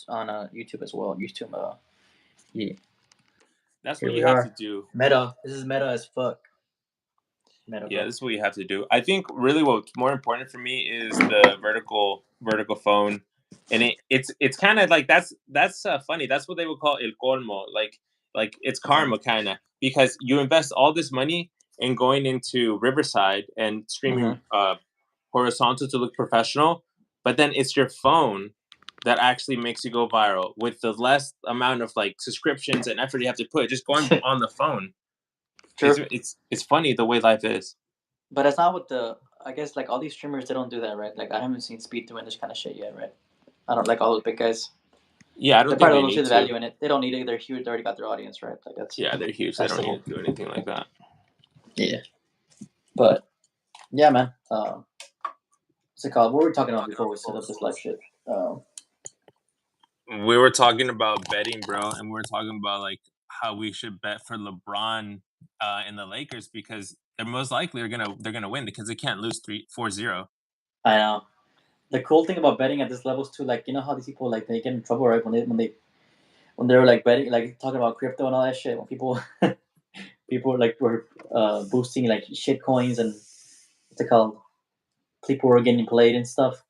on YouTube as well. YouTube. Yeah. That's Here what we you have to are. do. Meta. This is meta as fuck. Meta, Yeah, bro. this is what you have to do. I think really what's more important for me is the vertical phone, and it's kind of like that's funny. That's what they would call el colmo, like it's karma kind of, because you invest all this money in going into Riverside and streaming horizontal to look professional, but then it's your phone that actually makes you go viral with the less amount of like subscriptions and effort you have to put just going on the phone. True. It's funny the way life is. But it's not with the. I guess like all these streamers, they don't do that, right? Like I haven't seen Speed doing this kind of shit yet, right? I don't like all those big guys. Yeah, I They don't think probably they don't see need the to. value in it. They don't need it. They're huge. They already got their audience, right? Like that's. Yeah, they're huge. They That's don't the need to do anything like that. Yeah. But yeah, man. What's it called? What were we talking about before we set up this live shit? We were talking about betting, bro, and we were talking about like how we should bet for LeBron in the Lakers, because they're most likely they're gonna win because they can't lose 4-0. I know. The cool thing about betting at this levels too, like you know how these people like they get in trouble, right? When they were like betting, like talking about crypto and all that shit. When people like were boosting like shit coins and what's it called? People were getting played and stuff.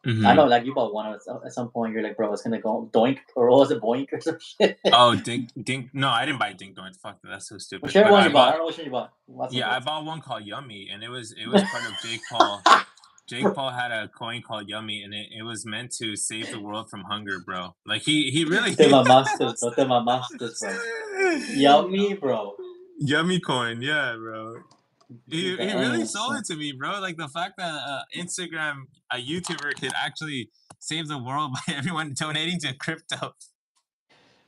Mm-hmm. I know, like you bought one at some point. You're like, bro, it's gonna go doink, or what was it, boink or some shit? Oh, dink. No, I didn't buy dink doink. Fuck, that's so stupid. Whichever one you bought, I don't know which one you bought. Yeah, I bought one called Yummy, and it was part of Jake Paul. Jake Paul had a coin called Yummy, and it was meant to save the world from hunger, bro. Like he really. Te mamaste, bro. Te mamaste, bro. Yummy, bro. Yummy coin, yeah, bro. He really Damn, sold son. it to me, bro. Like the fact that Instagram, a YouTuber, could actually save the world by everyone donating to crypto.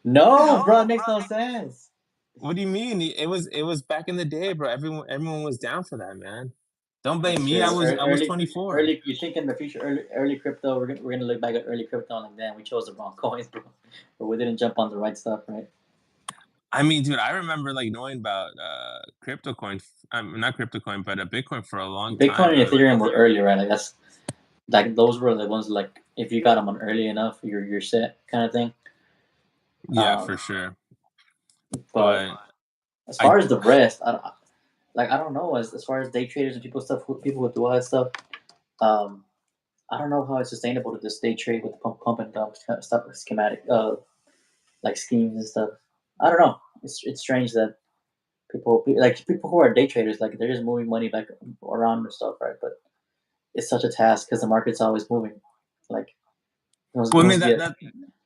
No, bro, it makes no sense. What do you mean? It was back in the day, bro. Everyone was down for that, man. Don't blame me. I was 24. Early, you think in the future, early crypto, we're gonna look back at early crypto and like, damn, we chose the wrong coins, bro. Or we didn't jump on the right stuff, right? I mean, dude, I remember like knowing about crypto coin, not crypto coin, but a Bitcoin for a long time. Bitcoin and Ethereum were early, right? Like that's like those were the ones like if you got them on early enough, you're set kind of thing. Yeah, for sure. But as far as the rest, I don't know. As far as day traders and people who do all that stuff, I don't know how it's sustainable to just day trade with the pump and dump stuff, schematic, like schemes and stuff. I don't know. It's strange that people who are day traders, like they're just moving money back around and stuff, right? But it's such a task because the market's always moving. Like, well, I mean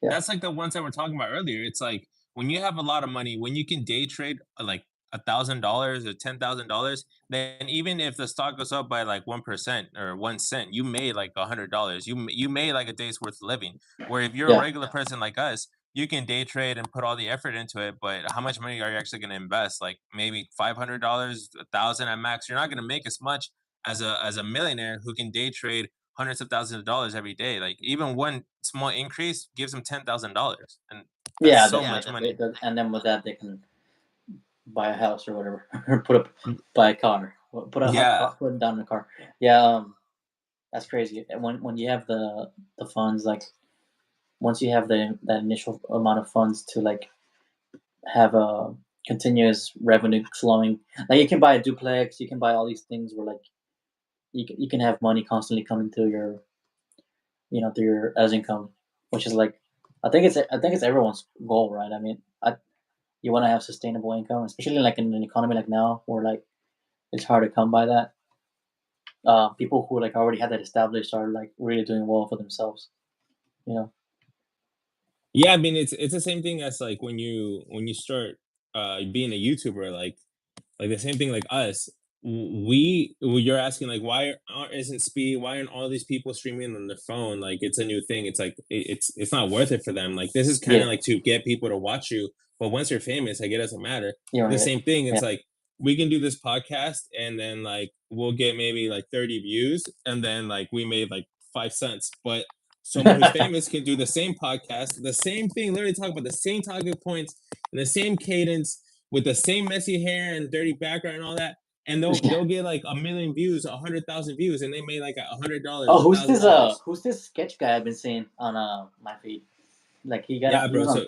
that's like the ones that we're talking about earlier. It's like when you have a lot of money, when you can day trade like $1,000 or $10,000, then even if the stock goes up by like 1% or 1 cent, you made like $100. You made like a day's worth of living. Where if you're a regular person like us, you can day trade and put all the effort into it, but how much money are you actually going to invest? Like maybe $500, $1,000 at max. You're not going to make as much as a millionaire who can day trade hundreds of thousands of dollars every day. Like even one small increase gives them $10,000, and that's so much money. And then with that, they can buy a house or whatever, or buy a car, put it down in a car. Yeah, that's crazy. And when you have the funds, like once you have that initial amount of funds to like have a continuous revenue flowing, like you can buy a duplex, you can buy all these things where like you can have money constantly coming to your through your as income, which is like I think it's everyone's goal, right? I mean, you want to have sustainable income, especially like in an economy like now where like it's hard to come by that. People who like already had that established are like really doing well for themselves, you know. Yeah, I mean it's the same thing as like when you start being a YouTuber, like the same thing like us. You're asking like isn't Speed, why aren't all these people streaming on their phone? Like it's a new thing. It's like it's not worth it for them. Like this is kind of like to get people to watch you, but once you're famous, like it doesn't matter. The same thing. It's like we can do this podcast and then like we'll get maybe like 30 views and then like we made like 5 cents, but someone who's famous can do the same podcast, the same thing, literally talk about the same talking points and the same cadence with the same messy hair and dirty background and all that, and they'll get like 1 million views, 100,000 views, and they made like $100. Oh, who's this sketch guy I've been seeing on my feed? Like Yeah, he bro. was on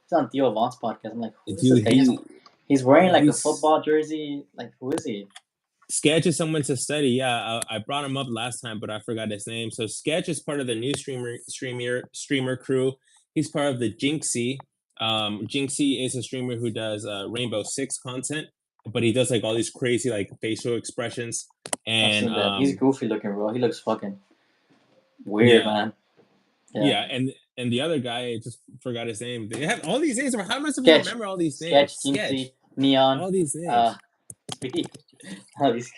So, Theo Von's podcast. I'm like, who is this dude, guy? He's wearing like a he's football jersey. Like, who is he? Sketch is someone to study. Yeah, I brought him up last time, but I forgot his name. So Sketch is part of the new streamer crew. He's part of the Jinxie. Jinxie is a streamer who does Rainbow Six content, but he does like all these crazy like facial expressions I've and seen that. He's goofy looking, bro. He looks fucking weird, yeah, man. Yeah. yeah, and the other guy, I just forgot his name. They have all these names. How am I supposed to Sketch, remember all these names? Sketch, Sketch, Jinxie, Neon, all these uh, names. Speed. All these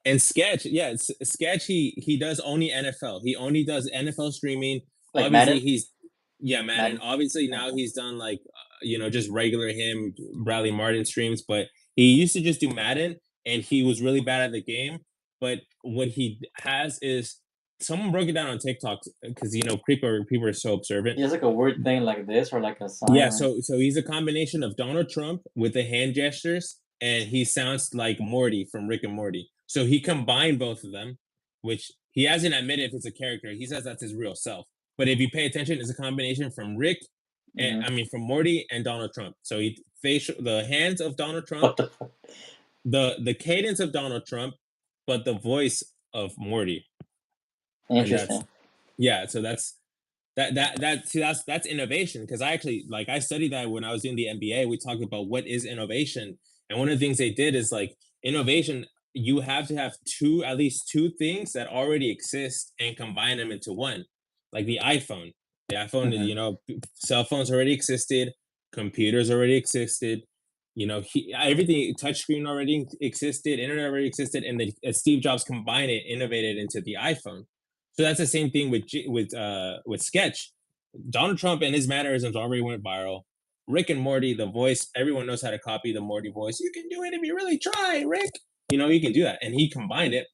And Sketch, yeah, Sketch. He does only NFL. He only does NFL streaming. like Obviously, Madden. he's yeah, Madden. Madden. Obviously, now Okay. he's done like just regular him Bradley Martin streams. But he used to just do Madden, and he was really bad at the game. But what he has is someone broke it down on TikTok because people are so observant. He has like a weird thing like this or like a sign Yeah, or so he's a combination of Donald Trump with the hand gestures, and he sounds like Morty from Rick and Morty. So he combined both of them, which he hasn't admitted if it's a character. He says that's his real self. But if you pay attention, it's a combination from Rick, and mhm. I mean from Morty and Donald Trump. So he facial the hands of Donald Trump, What the fuck? the cadence of Donald Trump, but the voice of Morty, and that's Interesting. yeah. So that's innovation because I actually I studied that when I was doing the MBA. We talked about what is innovation, and one of the things they did is like innovation. You have to have at least two things that already exist and combine them into one, like the iPhone. The iPhone, Hmm. cell phones already existed, computers already existed. Everything touchscreen already existed, internet already existed, and Steve Jobs combined it, innovated into the iPhone. So that's the same thing with Sketch. Donald Trump and his mannerisms already went viral. Rick and Morty, the voice, everyone knows how to copy the Morty voice. You can do it if you really try, Rick. You can do that. And he combined it,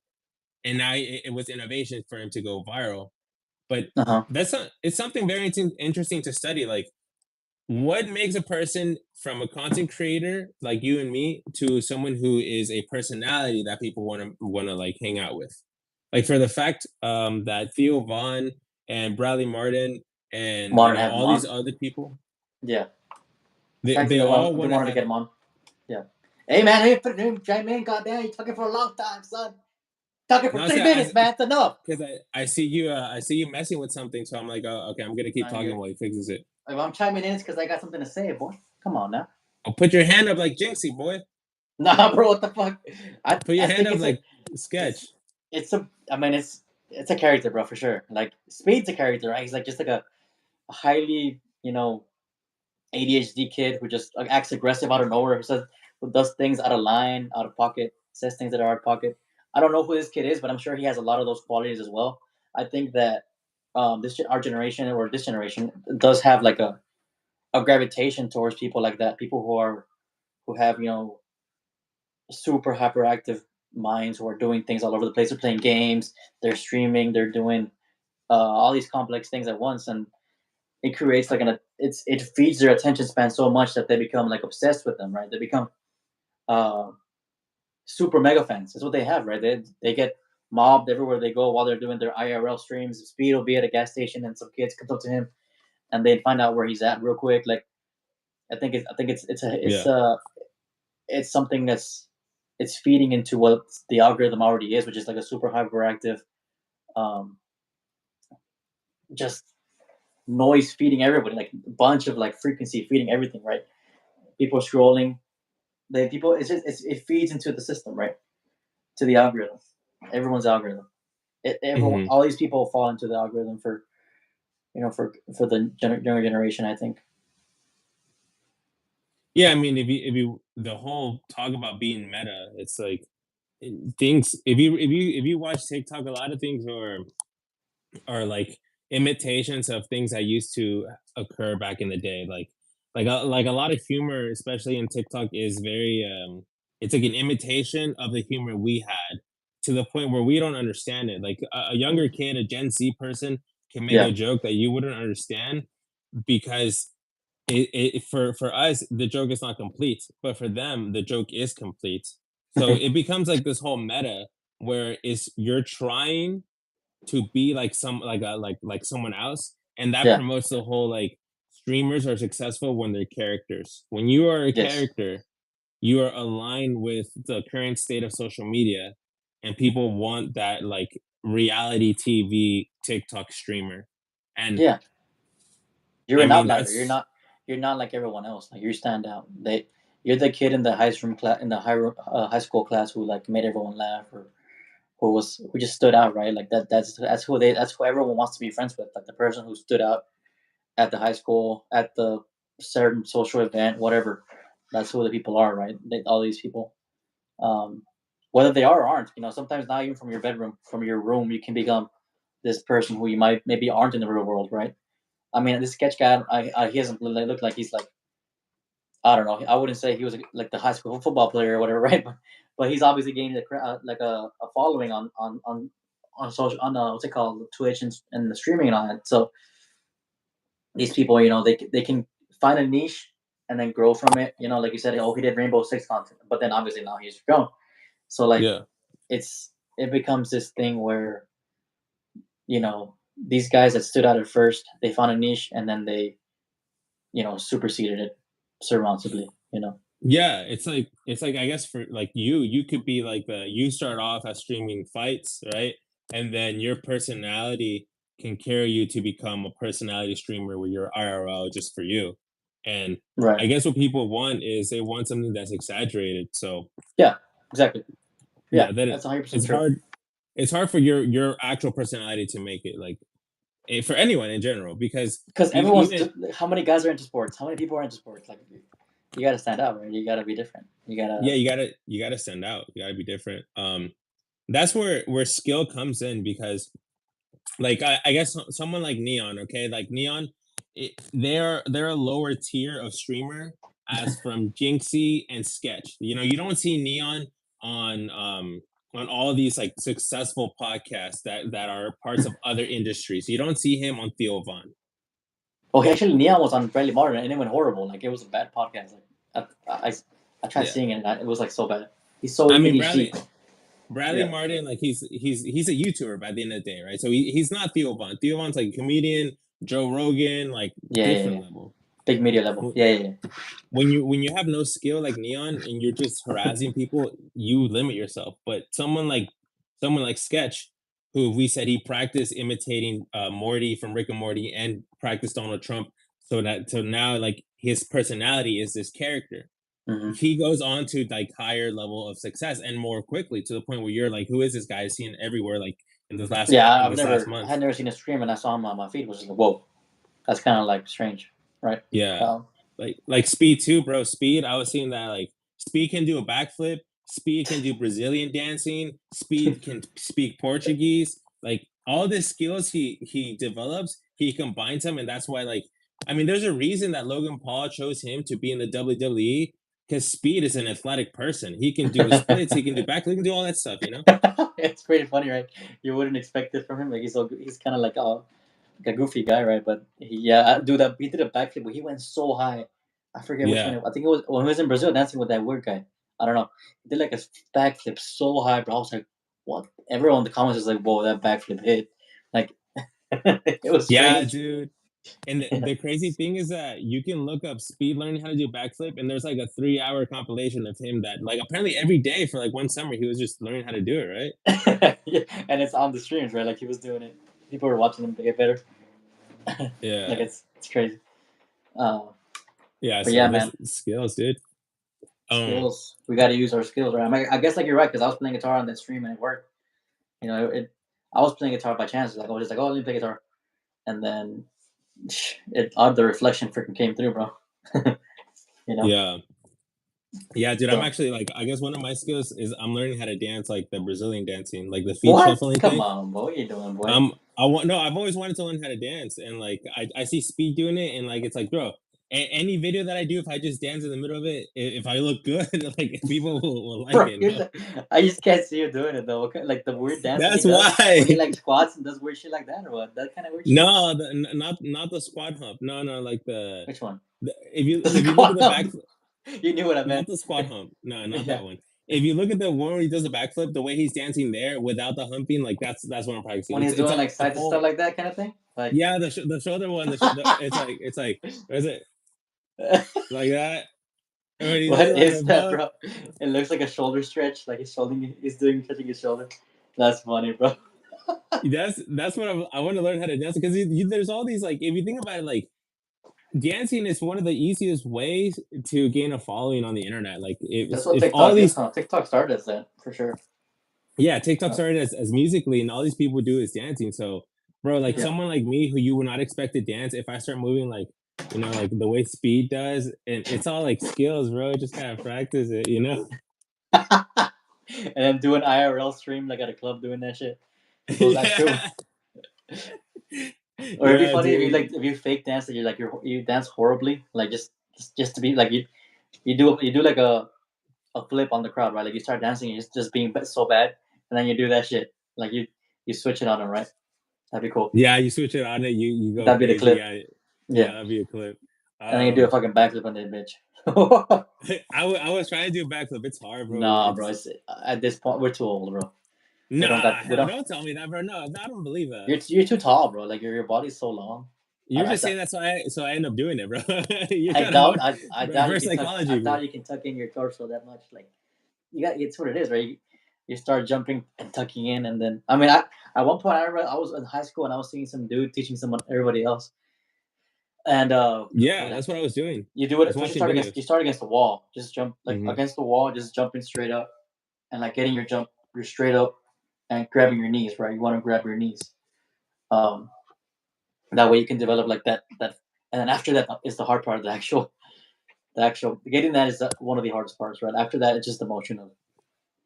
and now it was innovation for him to go viral. But Uh-huh. it's something very interesting to study. Like, what makes a person from a content creator like you and me to someone who is a personality that people want to like hang out with? Like for the fact that Theo Vaughn and Bradley Martin and Wanted to have him all these on. other people, Yeah. they Thankfully they all they want to wanted to have. get him on. Yeah. Hey man, hey put him chime in, goddamn, you talking for a long time, son. Talking for No, three see, minutes, man. It's enough. because I see you messing with something, so I'm like, oh, okay, I'm gonna keep Nah, talking while he fixes it. if I'm chiming in, it's because I got something to say, boy. Come on now. Oh, put your hand up like Jinxie, boy. Nah, bro, what the fuck? Put I your hand think up like it's Sketch. it's a I mean it's a character, bro, for sure. Like Speed's a character, right? He's like just like a highly, ADHD kid who just like, acts aggressive out of nowhere, who does things out of line, out of pocket, says things that are out of pocket. I don't know who this kid is, but I'm sure he has a lot of those qualities as well. I think that our generation or this generation does have like a gravitation towards people like that, people who have super hyperactive minds who are doing things all over the place. They're playing games, they're streaming, they're doing all these complex things at once, and it creates like it feeds their attention span so much that they become like obsessed with them, right? They become uh, super mega fans. That's what they have, right? They get mobbed everywhere they go while they're doing their IRL streams. Speed will be at a gas station, and some kids come up to him, and they find out where he's at real quick. Like I think Yeah. it's something it's feeding into what the algorithm already is, which is like a super hyperactive, um, just noise feeding everybody, like a bunch of like frequency feeding everything, right? People scrolling, people it feeds into the system, right? To the algorithm, everyone's algorithm. Everyone, Hmm. all these people fall into the algorithm for for the younger generation. I think. Yeah, I mean, if you the whole talk about being meta, it's like things. If you watch TikTok, a lot of things are like imitations of things that used to occur back in the day. Like a lot of humor, especially in TikTok, is very it's like an imitation of the humor we had to the point where we don't understand it. Like a younger kid, a Gen Z person can make Yeah. a joke that you wouldn't understand because for us the joke is not complete, but for them the joke is complete. So it becomes like this whole meta where is you're trying to be like some like someone else, and that Yeah. promotes the whole like streamers are successful when they're characters. When you are a Yes. character, you are aligned with the current state of social media, and people want that like reality TV TikTok streamer. And Yeah. You're I an mean outlier. that's You're not like everyone else. Like you stand out. You're the kid in the high school class who like made everyone laugh, or who just stood out, right? Like that's who everyone wants to be friends with. Like the person who stood out at the high school, at the certain social event, whatever. That's who the people are, right? All these people, um, whether they are or aren't. Sometimes not even from your bedroom, from your room, you can become this person who you might maybe aren't in the real world, right? I mean, this sketch guy, he doesn't look like he's like, I don't know. I wouldn't say he was like the high school football player or whatever, right? But he's obviously gaining like a following on social on what's it called, Twitch and the streaming and all that. So these people, they can find a niche and then grow from it. Like you said, oh, he did Rainbow Six content, but then obviously now he's grown. So like yeah. it becomes this thing where these guys that stood out at first, they found a niche and then they superseded it surmountably. Yeah, it's like I guess for like you could be like you start off as streaming fights, right? And then your personality can carry you to become a personality streamer where you're IRL just for you. And Right. I guess what people want is they want something that's exaggerated. So Yeah. Exactly. Yeah. yeah, then That's 100% it's true. hard it's hard for your actual personality to make it like for anyone in general because Because even how many guys are into sports? How many people are into sports? Like, you got to stand out, right? You got to be different. You got yeah, to. you gotta stand out. You gotta be different. That's where skill comes in because like I guess someone like Neon, okay, like Neon, they're a lower tier of streamer as from Jinxie and Sketch. You don't see Neon on on all these like successful podcasts that are parts of other industries. You don't see him on Theo Von. Okay, actually, Neon was on Bradley Martin and it went horrible. Like, it was a bad podcast. Like, I tried Yeah, seeing it and it was like so bad. He's so I mean ADHD. Bradley Yeah. Martin, like he's a YouTuber by the end of the day, right? So he's not Theo Von. Theo Von's like a comedian, Joe Rogan, like Yeah. Yeah. different Yeah. level. Big media level. Wh- Yeah. Yeah. Yeah. when you have no skill like Neon and you're just harassing people, you limit yourself. But someone like Sketch, who we said he practiced imitating Morty from Rick and Morty and practiced Donald Trump, so now like his personality is this character. Hmm. He goes on to like higher level of success and more quickly to the point where you're like, who is this guy? I've seen everywhere like Yeah. in this last I month. had never seen a stream and I saw him on my feed. Was just like, whoa, that's kind of like strange, right? Yeah. Um, Like Speed too, bro. Speed, I was seeing that like Speed can do a backflip, Speed can do Brazilian dancing, Speed can speak Portuguese. Like all the skills he develops, he combines them, and that's why like I mean, there's a reason that Logan Paul chose him to be in the WWE because Speed is an athletic person. He can do splits, he can do back, he can do all that stuff. it's pretty funny, right? You wouldn't expect it from him. Like he's kind of like a goofy guy, right? But he did a backflip, but he went so high. I forget which one. Yeah. I think it was when he was in Brazil dancing with that weird guy. I don't know. He did like a backflip so high, but I was like, what? Everyone in the comments was like, whoa, that backflip hit. Like, it was Yeah, strange. dude. And the crazy thing is that you can look up Speed learning how to do backflip, and there's like a 3 hour compilation of him that like apparently every day for like one summer he was just learning how to do it, right? Yeah, and it's on the streams, right? Like he was doing it. People were watching him to get better. Like Yeah, it's crazy. Uh, yeah. but So yeah, this man, skills, dude. Um, skills. We got to use our skills, right? I guess like you're right because I was playing guitar on that stream and it worked. I was playing guitar by chance. Like I was just like, oh, let me play guitar, and then the reflection freaking came through, bro. you know. yeah, yeah, dude. I'm So actually like I guess one of my skills is I'm learning how to dance like the Brazilian dancing, like the feet what? shuffling Come thing. on, boy. What you doing, boy? I want no. I've always wanted to learn how to dance, and like I see Speed doing it, and like it's like, bro, any video that I do, if I just dance in the middle of it, if I look good, like people will like Bro, it. No, I just can't see you doing it though. Like the weird dances he that's does why. when he like squats and does weird shit like that, or what? That kind of weird shit. No, not the squat hump. No, no, like Which one? if you The if you look at squat the back, hump. You knew what I not meant. the squat hump. No, not Yeah. that one. if you look at the one where he does the backflip, the way he's dancing there without the humping, like that's what I'm practicing. When he's It's doing a like the side to stuff whole like that kind of thing, like. yeah the shoulder one. It's like what is it like that? And when he What does it like is that, above, bro? It looks like a shoulder stretch, like he's doing touching his shoulder. That's funny, bro. that's what I want to learn how to dance because there's all these like if you think about it like dancing is one of the easiest ways to gain a following on the internet. Like That's what if all TikTok is, these huh? TikTok started as that for sure. yeah, TikTok started as musically, and all these people do is dancing. So, bro, like Yeah. someone like me who you would not expect to dance, if I start moving like like the way Speed does, and it's all like skills, bro. Just kind of practice it, you know. And then do an IRL stream like at a club doing that shit. Those actual. Yeah, Or it'd be yeah, funny if you dude. like if you fake dance that you dance horribly, like just to be like you do like a flip on the crowd, right? Like you start dancing, and just being so bad, and then you do that shit. Like you switch it on them, right? That'd be cool. Yeah, you switch it on it, you go That'd be the crazy. clip. Yeah, Yeah, yeah, that'd be a clip. and then you do a Um, fucking backflip on that bitch. I was trying to do a backflip. It's hard, bro. Nah, bro. It's It's, at this point, we're too old, bro. nah, We hell, don't. don't tell me that, bro. No, I don't believe that. You're too tall, bro. Like your body's so long. You're just saying that so I end up doing it, bro. You're I kind of doubt hard I doubt you reverse can tuck I psychology, bro. doubt you can tuck in your torso that much. Like you got it's what it is, right? You start jumping and tucking in, and then I mean, at one point I remember I was in high school and I was seeing some dude teaching someone everybody else, and Yeah, like that's what I was doing. you do I was it first. watching videos. You start against the wall, just jump like Hmm. against the wall, just jumping straight up, and like getting your jump, you're straight up and grabbing your knees, right? You want to grab your knees. Um, that way you can develop like that, and then after that is the hard part, the actual getting that is one of the hardest parts, right? After that, it's just the motion of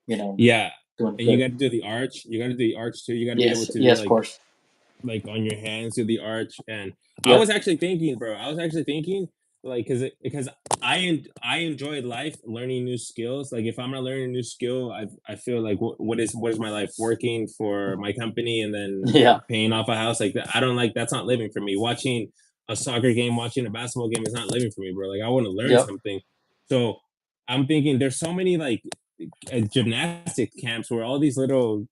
you know Yeah, doing the and you flip. got to do the arch. You got to do the arch too. You got to be able Yes, to do yes, of course. like on your hands do the arch. And I Yep. was actually thinking, bro. I was actually thinking like because I enjoy life learning new skills. Like if I'm not learning a new skill, I feel like what is my life working for my company and then Yeah. paying off a house like that. I don't like that's not living for me. Watching a soccer game, watching a basketball game is not living for me, bro. Like I want to learn Yep. something. So I'm thinking there's so many like gymnastic camps where all these little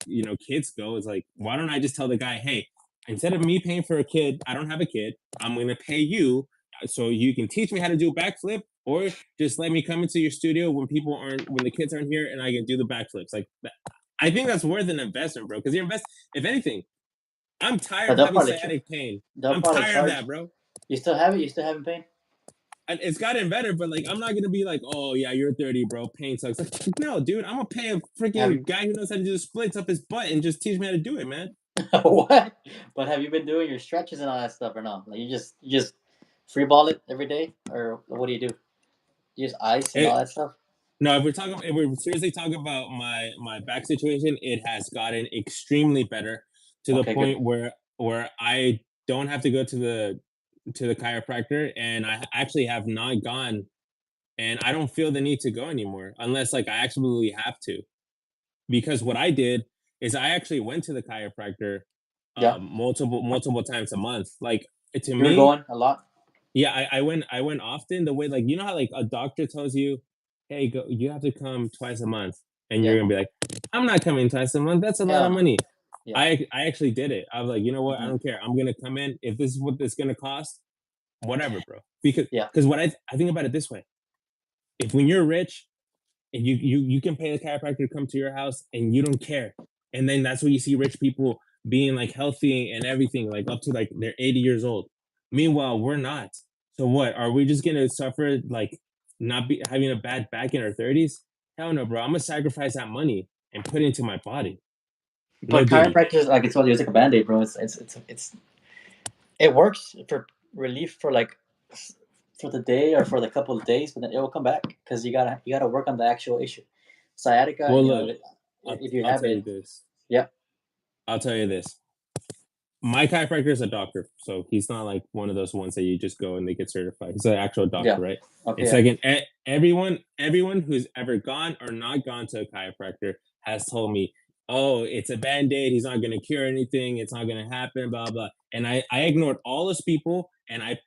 kids go. It's like why don't I just tell the guy, hey, instead of me paying for a kid, I don't have a kid. I'm going to pay you so you can teach me how to do a backflip, or just let me come into your studio when the kids aren't here, and I can do the backflips. Like, I think that's worth an investment, bro. Because if anything, I'm tired But of having sciatic pain. they'll I'm probably tired of charge. that, bro. You still have it. You still haven't paid. And it's gotten better, but like, I'm not gonna be like, oh yeah, you're 30, bro. Pain sucks. Like, no, dude, I'm gonna pay a Have you freaking guy who knows how to do the splits up his butt and just teach me how to do it, man. what? But have you been doing your stretches and all that stuff or not? Like you just free ball it every day, or what do you do? You just ice and all It, that stuff. No, if we're seriously talking about my back situation, it has gotten extremely better to the Okay, good. point where I don't have to go to the chiropractor, and I actually have not gone, and I don't feel the need to go anymore unless like I absolutely have to. Because what I did is I actually went to the chiropractor Yeah, multiple times a month. Like to you were me, going a lot. yeah, I went often the way like you know how like a doctor tells you, hey, go you have to come twice a month, and you're Yeah. gonna be like, I'm not coming twice a month. That's a lot Hell of no. money. Yeah. I actually did it. I was like, you know what? I Hmm. don't care. I'm gonna come in. If this is what it's gonna cost, whatever, bro. Because Yeah. what I think about it this way. If when you're rich and you can pay the chiropractor to come to your house and you don't care. And then that's where you see rich people being like healthy and everything, like up to like they're 80 years old. Meanwhile, we're not. So what? Are we just gonna suffer like not be having a bad back in our 30s? Hell no, bro. I'm gonna sacrifice that money and put it into my body. No But diddy. chiropractic, like I told you, it's like a band aid, bro. It works for relief for like for the day or for the couple of days, but then it will come back because you gotta work on the actual issue. Sciatica, Well, look, if you I'll have tell you it, this. yeah, I'll tell you this. My chiropractor is a doctor, so he's not like one of those ones that you just go and they get certified. He's an actual doctor, yeah, right? okay, It's yeah, like everyone who's ever gone or not gone to a chiropractor has told me, "Oh, it's a band aid. He's not going to cure anything. It's not going to happen." Blah blah. And I ignored all those people, and I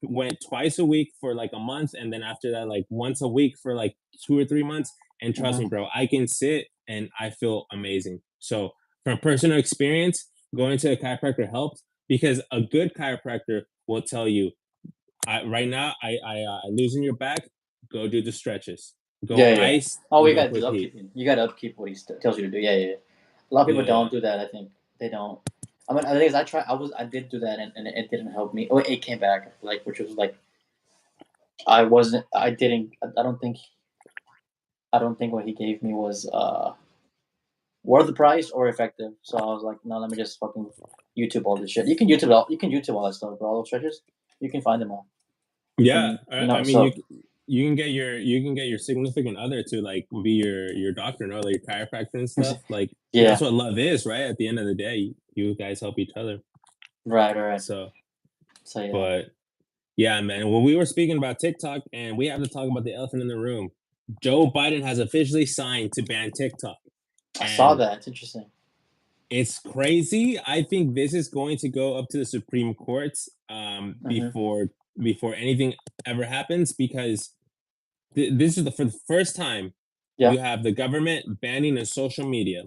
went twice a week for like a month, and then after that, like once a week for like 2 or 3 months. and trust me, Mhm. bro, I can sit and I feel amazing. So from personal experience, going to a chiropractor helps because a good chiropractor will tell you, right now, I loosen your back. Go do the stretches. Go Yeah, yeah. ice. Oh, you Go gotta do put heat. upkeep. You gotta upkeep what he tells you to do. Yeah, yeah, yeah. A lot of people Yeah, don't do that. I think they don't. I mean, the thing is, I did do that, and it didn't help me. Oh, it came back, like, which was like, I wasn't. I didn't. I don't think. I don't think what he gave me was worth the price or effective. So I was like, no, let me just fucking YouTube all this shit. You can YouTube all. You can YouTube all that stuff, bro. All those stretches. You can find them all. You yeah. can, I mean, So you can get your significant other to like be your doctor, no, like chiropractor and stuff. Like that's yeah. what love is, right? At the end of the day, you guys help each other. Right, right. So, So yeah, but yeah, man. When we were speaking about TikTok, and we have to talk about the elephant in the room, Joe Biden has officially signed to ban TikTok, I saw and that. It's interesting. it's crazy. I think this is going to go up to the Supreme Courts Hmm. before anything ever happens because this is for the first time Yeah. you have the government banning a social media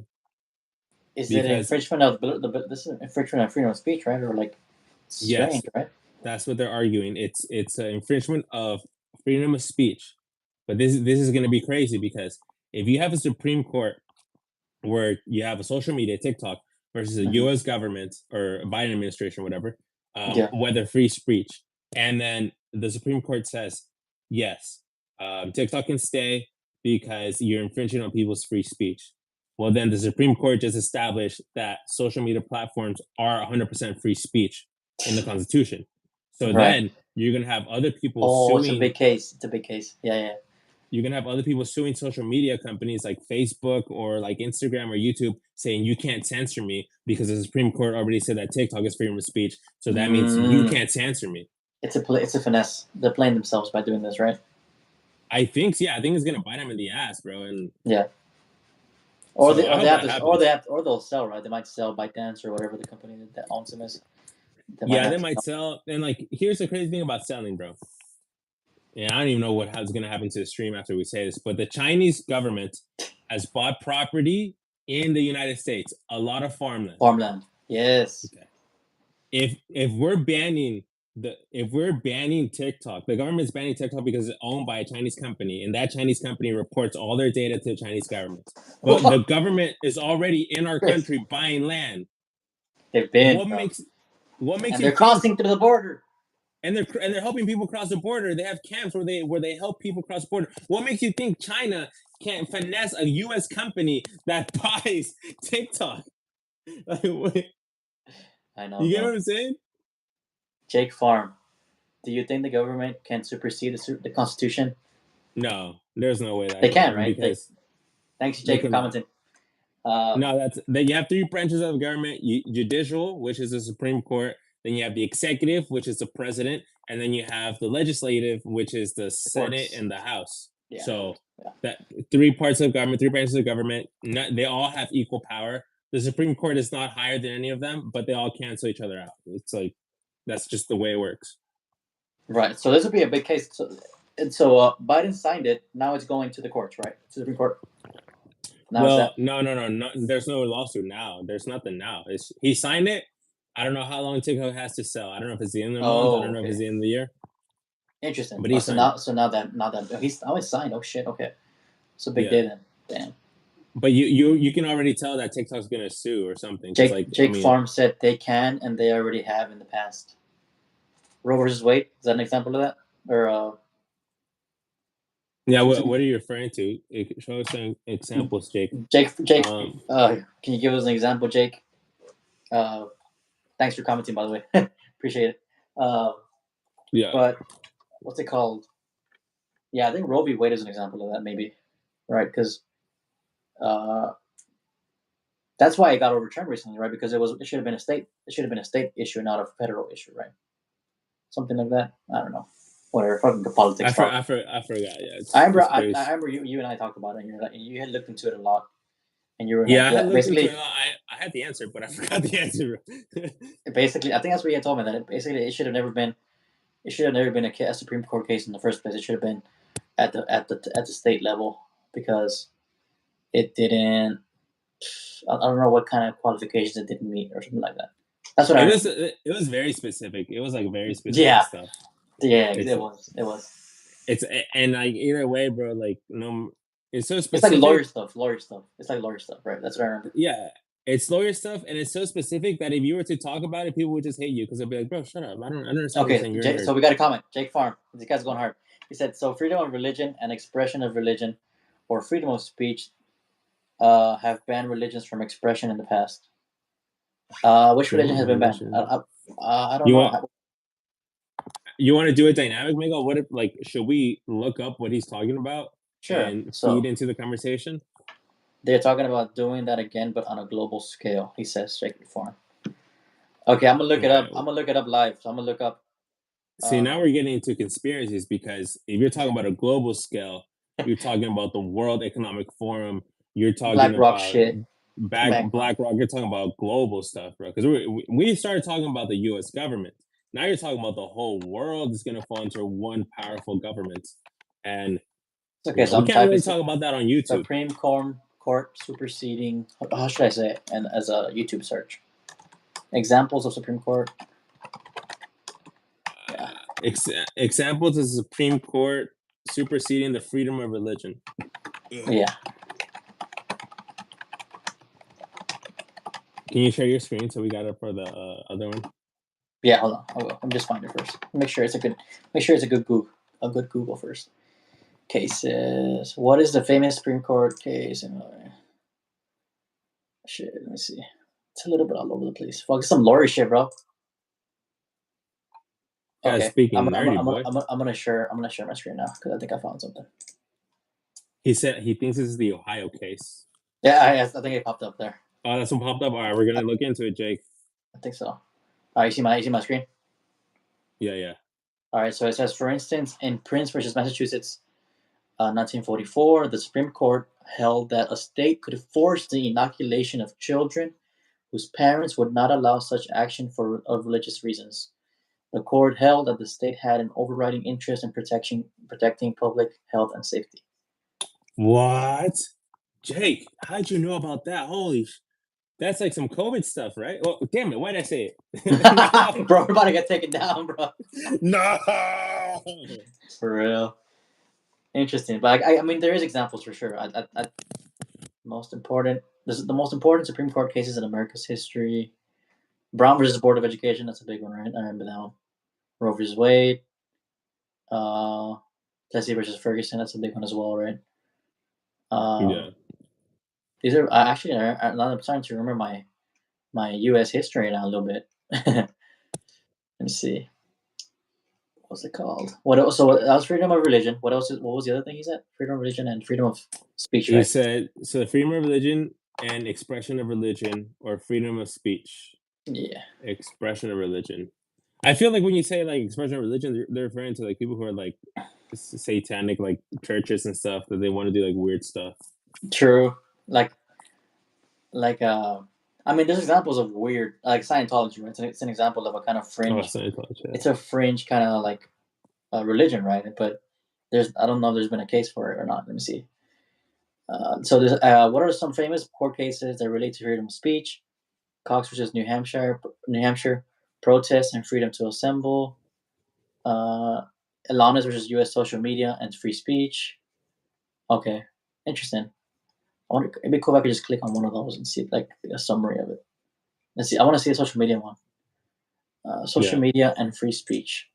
Is it because infringement of this is infringement of freedom of speech, right? Or like, yes, strange, right? that's what they're arguing. It's an infringement of freedom of speech. But this is going to be crazy because if you have a Supreme Court where you have a social media, TikTok, versus a Hmm. U.S. government or Biden administration, whatever, Yeah. whether free speech, and then the Supreme Court says yes, TikTok can stay because you're infringing on people's free speech. Well, then the Supreme Court just established that social media platforms are 100% free speech in the Constitution. So Right. then you're gonna have other people Oh, it's a suing big case. It's a big case. Yeah, yeah. you're gonna have other people suing social media companies like Facebook or like Instagram or YouTube saying you can't censor me because the Supreme Court already said that TikTok is freedom of speech. So that means you Mm. can't censor me. It's a finesse. They're playing themselves by doing this, right? I think it's gonna bite them in the ass, bro. And Yeah. so I Or they hope have that this, happens. or they'll sell, right? They might sell ByteDance or whatever the company that owns them is. They might Yeah, have they to might sell. sell. And like, here's the crazy thing about selling, bro. Yeah, I don't even know what's gonna happen to the stream after we say this, but the Chinese government has bought property in the United States, a lot of farmland. Farmland. Yes. Okay. If we're banning if we're banning TikTok, the government's banning TikTok because it's owned by a Chinese company, and that Chinese company reports all their data to the Chinese government. But the government is already in our Chris, country buying land. they've been, What bro. makes what makes And you they're think? crossing through the border. And they're helping people cross the border. They have camps where they help people cross the border. What makes you think China can finesse a U.S. company that buys TikTok? Like, I know, you get what bro. I'm saying? Jake Farm. Do you think the government can supersede the Constitution? No, there's no way that They can can, happen right? because Thanks, they Jake, for cannot. commenting. Uh, No, that's that you have three branches of government: judicial, which is the Supreme Court; then you have the executive, which is the president; and then you have the legislative, which is the the Senate courts. and the House. Yeah, the So courts. Yeah. that three parts of government, three branches of government, they all have equal power. The Supreme Court is not higher than any of them, but they all cancel each other out. It's like that's just the way it works. Right. So this would be a big case. So Biden signed it. Now it's going to the courts, right? To the Supreme Court. Now it's Well, that. no. There's no lawsuit now. There's nothing now. He signed it. I don't know how long TikTok has to sell. I don't know if it's the end of the month. I Oh, don't know if it's okay. the end of the year. Interesting. But Oh, he signed it. now that he's signed. Oh shit. Okay. It's a big Yeah. day then. Damn. But you can already tell that TikTok's gonna sue or something because like I Jake mean Farm said they can and they already have in the past. Roe versus Wade. Is that an example of that? Or yeah. What are you referring to? Show us some examples, Jake. Jake. Um. Can you give us an example, Jake? Uh, Thanks for commenting, by the way. Appreciate it. Uh, Yeah. but what's it called? Yeah, I think Roe v. Wade is an example of that, maybe, right? Because uh, that's why it got overturned recently, right? Because it should have been a state issue, not a federal issue, right? Something like that. I don't know. Whatever. Fucking politics talk. I forgot. Yeah. I Crazy. remember you and I talked about it. And you had looked into it a lot, and you were like, Yeah, I yeah, had looked into it. basically, I had the answer, but I forgot the answer. basically, I think that's what you had told me that basically it should have never been. It should have never been a Supreme Court case in the first place. It should have been at the state level. because it didn't. I don't know what kind of qualifications it didn't meet or something like that. That's what I remember. It was very specific. It was like very specific Yeah, stuff. yeah, It's it was. It was. and like either way, bro. Like no, it's so It's like lawyer specific. stuff. Lawyer stuff. It's like lawyer stuff, right? That's what I remember. Yeah, it's lawyer stuff, and it's so specific that if you were to talk about it, people would just hate you because they'll be like, "Bro, shut up! I don't understand what you're Okay, saying. You're a nerd." So we got a comment. Jake Farm. This guy's going hard. He said, "So freedom of religion and expression of religion, or freedom of speech, have banned religions from expression in the past. Which religion Freedom has of been banned? religion. I don't You know. want you want to do a dynamic, Miguel? What if like should we look up what he's talking about Sure. and feed So into the conversation? they're talking about doing that again, but on a global scale. He says, Jake Farm. Okay, I'm gonna look it up. Okay. I'm gonna look it up live. So I'm gonna look up See, now uh, we're getting into conspiracies because if you're talking about a global scale, you're talking about the World Economic Forum. You're talking BlackRock about shit. BlackRock. BlackRock. You're talking about global stuff, bro. Because we started talking about the U.S. government. Now you're talking about the whole world is going to fall under one powerful government, and Okay, so we I'm can't typing really talk about that on YouTube. Supreme Court superseding. How should I say it? And as a YouTube search, examples of Supreme Court. Yeah. Examples of the Supreme Court superseding the freedom of religion. Yeah. Can you share your screen so we got it for the other one? Yeah. Hold on. I will. Let me just find it first. Make sure it's a good. Make sure it's a good Google. A good Google first. Cases. What is the famous Supreme Court case? Shit. Let me see. It's a little bit all over the place. Fuck, some lawyer shit, bro. Yeah, Okay. speaking nerdy boy. I'm gonna share my screen now because I think I found something. He said he thinks this is the Ohio case. Yeah, I think it popped up there. Oh, that's one popped up. All right, we're gonna look into it, Jake. I think so. All right, you see my screen. Yeah, yeah. All right, so it says, for instance, in Prince versus Massachusetts, 1944, the Supreme Court held that a state could force the inoculation of children whose parents would not allow such action for of religious reasons. The court held that the state had an overriding interest in protecting public health and safety. What? Jake, how'd you know about that? That's like some COVID stuff, right? Well, damn it, why'd I say it? No, Bro, we're about to get taken down, bro. no. For real. Interesting, but I mean, there is examples for sure. Most important. This is the most important Supreme Court cases in America's history. Brown versus Board of Education. That's a big one, right? I remember that one. Roe versus Wade. Uh, Plessy versus Ferguson. That's a big one as well, right? Yeah. These are actually. I'm starting to remember my U.S. history now a little bit. Let me see. What's it called? What else? So that was freedom of religion. What else? What was the other thing he said? Freedom of religion and freedom of speech, He right? said so freedom of religion and expression of religion or freedom of speech. Yeah. Expression of religion. I feel like when you say like expression of religion, they're referring to like people who are like satanic, like churches and stuff that they want to do like weird stuff. True. Like I mean, there's examples of weird, like Scientology, right? It's an example of a kind of fringe. Scientology. Yeah. It's a fringe kind of like religion, right? But I don't know if there's been a case for it or not. Let me see. So there's what are some famous court cases that relate to freedom of speech? Cox versus New Hampshire, protests and freedom to assemble. Alanis versus U.S. social media and free speech. Okay, interesting. I wonder, it'd be cool if I could just click on one of those and see like a summary of it. Let's see. I want to see a social media one. Social media and free speech.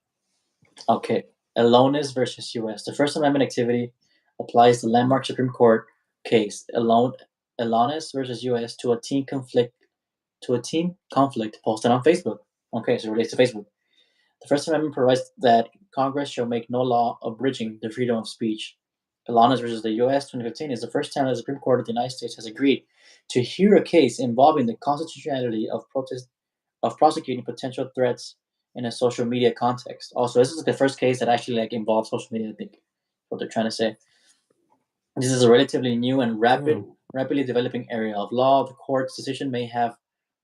Okay. Alonis versus U.S. The First Amendment activity applies the landmark Supreme Court case Alonis versus U.S. to a teen conflict posted on Facebook. Okay, so it relates to Facebook. The First Amendment provides that Congress shall make no law abridging the freedom of speech. Alonis versus the U.S. 2015 is the first time the Supreme Court of the United States has agreed to hear a case involving the constitutionality of prosecuting potential threats in a social media context. Also, this is the first case that actually like involves social media. I think what they're trying to say. This is a relatively new and rapidly developing area of law. The court's decision may have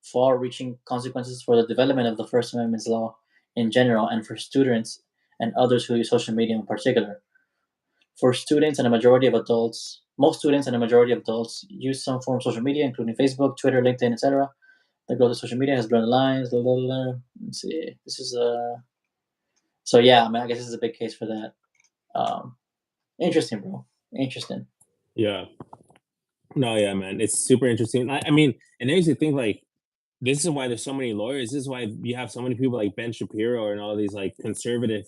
far-reaching consequences for the development of the First Amendment's law in general, and for students and others who use social media in particular. for students and a majority of adults. Most students and a majority of adults use some form of social media, including Facebook, Twitter, LinkedIn, etc. The growth of social media has blurred the lines. Blah, blah, blah. Let's see. This is so yeah. I mean, I guess this is a big case for that. Um, Interesting, bro. Interesting. Yeah. No, yeah, man. It's super interesting. I mean, and I used to think like this is why there's so many lawyers. This is why you have so many people like Ben Shapiro and all these like conservative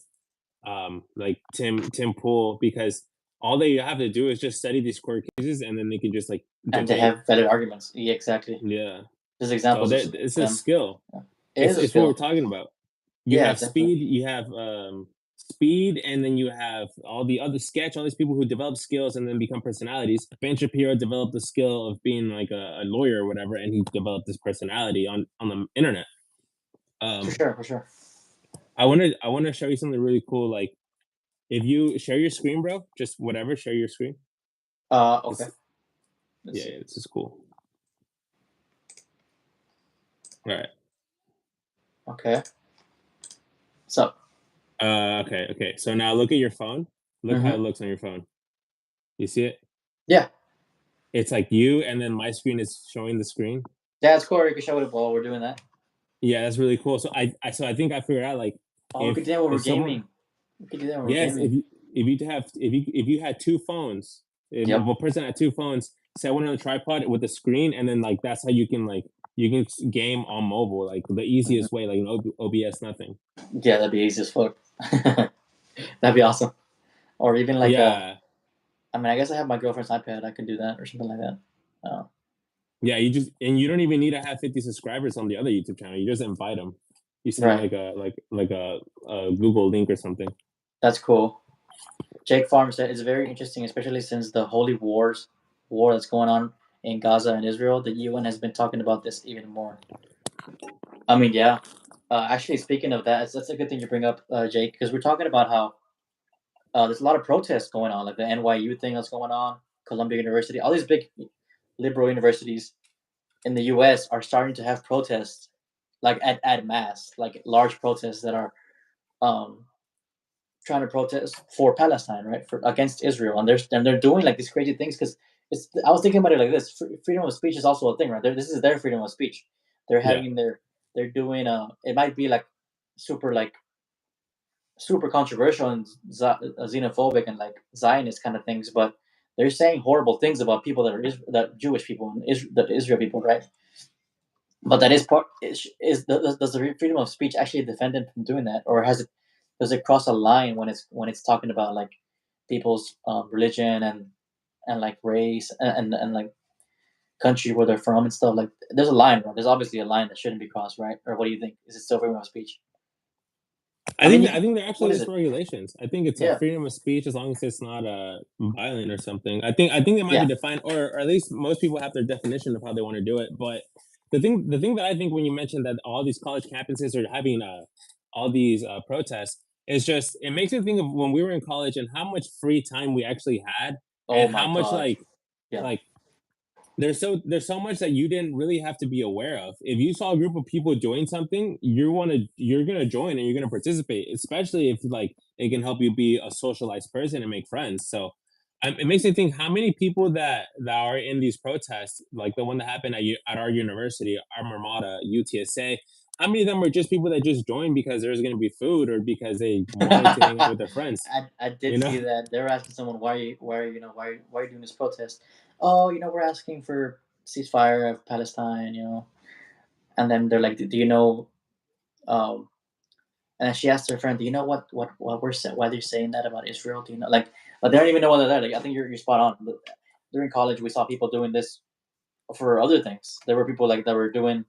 like Tim Pool, because all they have to do is just study these court cases and then they can just like And they debate. have valid arguments. Yeah, exactly. Yeah. There's So examples of it's a them. skill. Yeah. It is a It's what we're skill. talking about. You Yeah, have definitely. speed, you have speed, and then you have all the other sketch, all these people who develop skills and then become personalities. Ben Shapiro developed the skill of being like a lawyer or whatever, and he developed this personality on the internet. For Um, sure, for sure. I wanna show you something really cool. Like if you share your screen, bro, just whatever, share your screen. Okay. This, Let's yeah, see. yeah, this is cool. All right. Okay. So, Okay, okay. So now look at your phone. Look how it mm-hmm. looks on your phone. You see it? Yeah. It's like you, and then my screen is showing the screen. Yeah, it's cool. You can show it while we're doing that. Yeah, that's really cool. So I think I figured out like Oh, we could do that when we're if someone gaming. We could do that when we're yes, gaming. if you had two phones, if Yep. a person had two phones, set one on a tripod with a screen, and then like that's how you can you can game on mobile like the Mhm. easiest way, like no OBS, nothing. Yeah, that'd be easy as fuck. That'd be awesome. Or even like Yeah, I mean, I guess I have my girlfriend's iPad. I could do that or something like that. Oh, yeah. You just and you don't even need to have 50 subscribers on the other YouTube channel. You just invite them. You send them right. like a Google link or something. That's cool. Jake Farm said it's very interesting, especially since the Holy war that's going on in Gaza and Israel. The UN has been talking about this even more. I mean, yeah. Actually, speaking of that, that's a good thing you bring up, Jake, because we're talking about how there's a lot of protests going on, like the NYU thing that's going on, Columbia University, all these big liberal universities in the U.S. are starting to have protests, like at mass, like large protests that are um, trying to protest for Palestine, right, for against Israel, and they're doing like these crazy things because it's. I was thinking about it like this: freedom of speech is also a thing, right? This is their freedom of speech. They're Yeah. having they're doing it might be like super like super controversial and xenophobic and like Zionist kind of things, but they're saying horrible things about people that are that Jewish people and the Israel people, right? But that is part does the freedom of speech actually defend them from doing that, or has it does it cross a line when it's talking about like people's religion and like race and like country where they're from and stuff? Like there's a line, right? There's obviously a line that shouldn't be crossed, right? Or what do you think? Is it still freedom of speech? I mean, I think they're what actually is just it? regulations. I think it's a Yeah, freedom of speech as long as it's not violent or something. I think it might be yeah. defined, or at least most people have their definition of how they want to do it. But the thing that I think when you mentioned that all these college campuses are having all these protests, is just it makes me think of when we were in college and how much free time we actually had, Oh and my how much god. Yeah. like there's so much that you didn't really have to be aware of. If you saw a group of people doing something, you're gonna join and you're gonna participate, especially if like it can help you be a socialized person and make friends. So it makes me think how many people that are in these protests, like the one that happened at our university, our Mater, UTSA. How many of them were just people that just joined because there's going to be food or because they wanted to hang out with their friends? I You did know? see that they were asking someone why are you doing this protest? Oh, we're asking for ceasefire of Palestine, and then they're like, do you know? Um, and then she asked her friend, do you know what why they're saying that about Israel? Do you know like they don't even know what they're there. Like I think you're spot on. But during college, we saw people doing this for other things. There were people like that were doing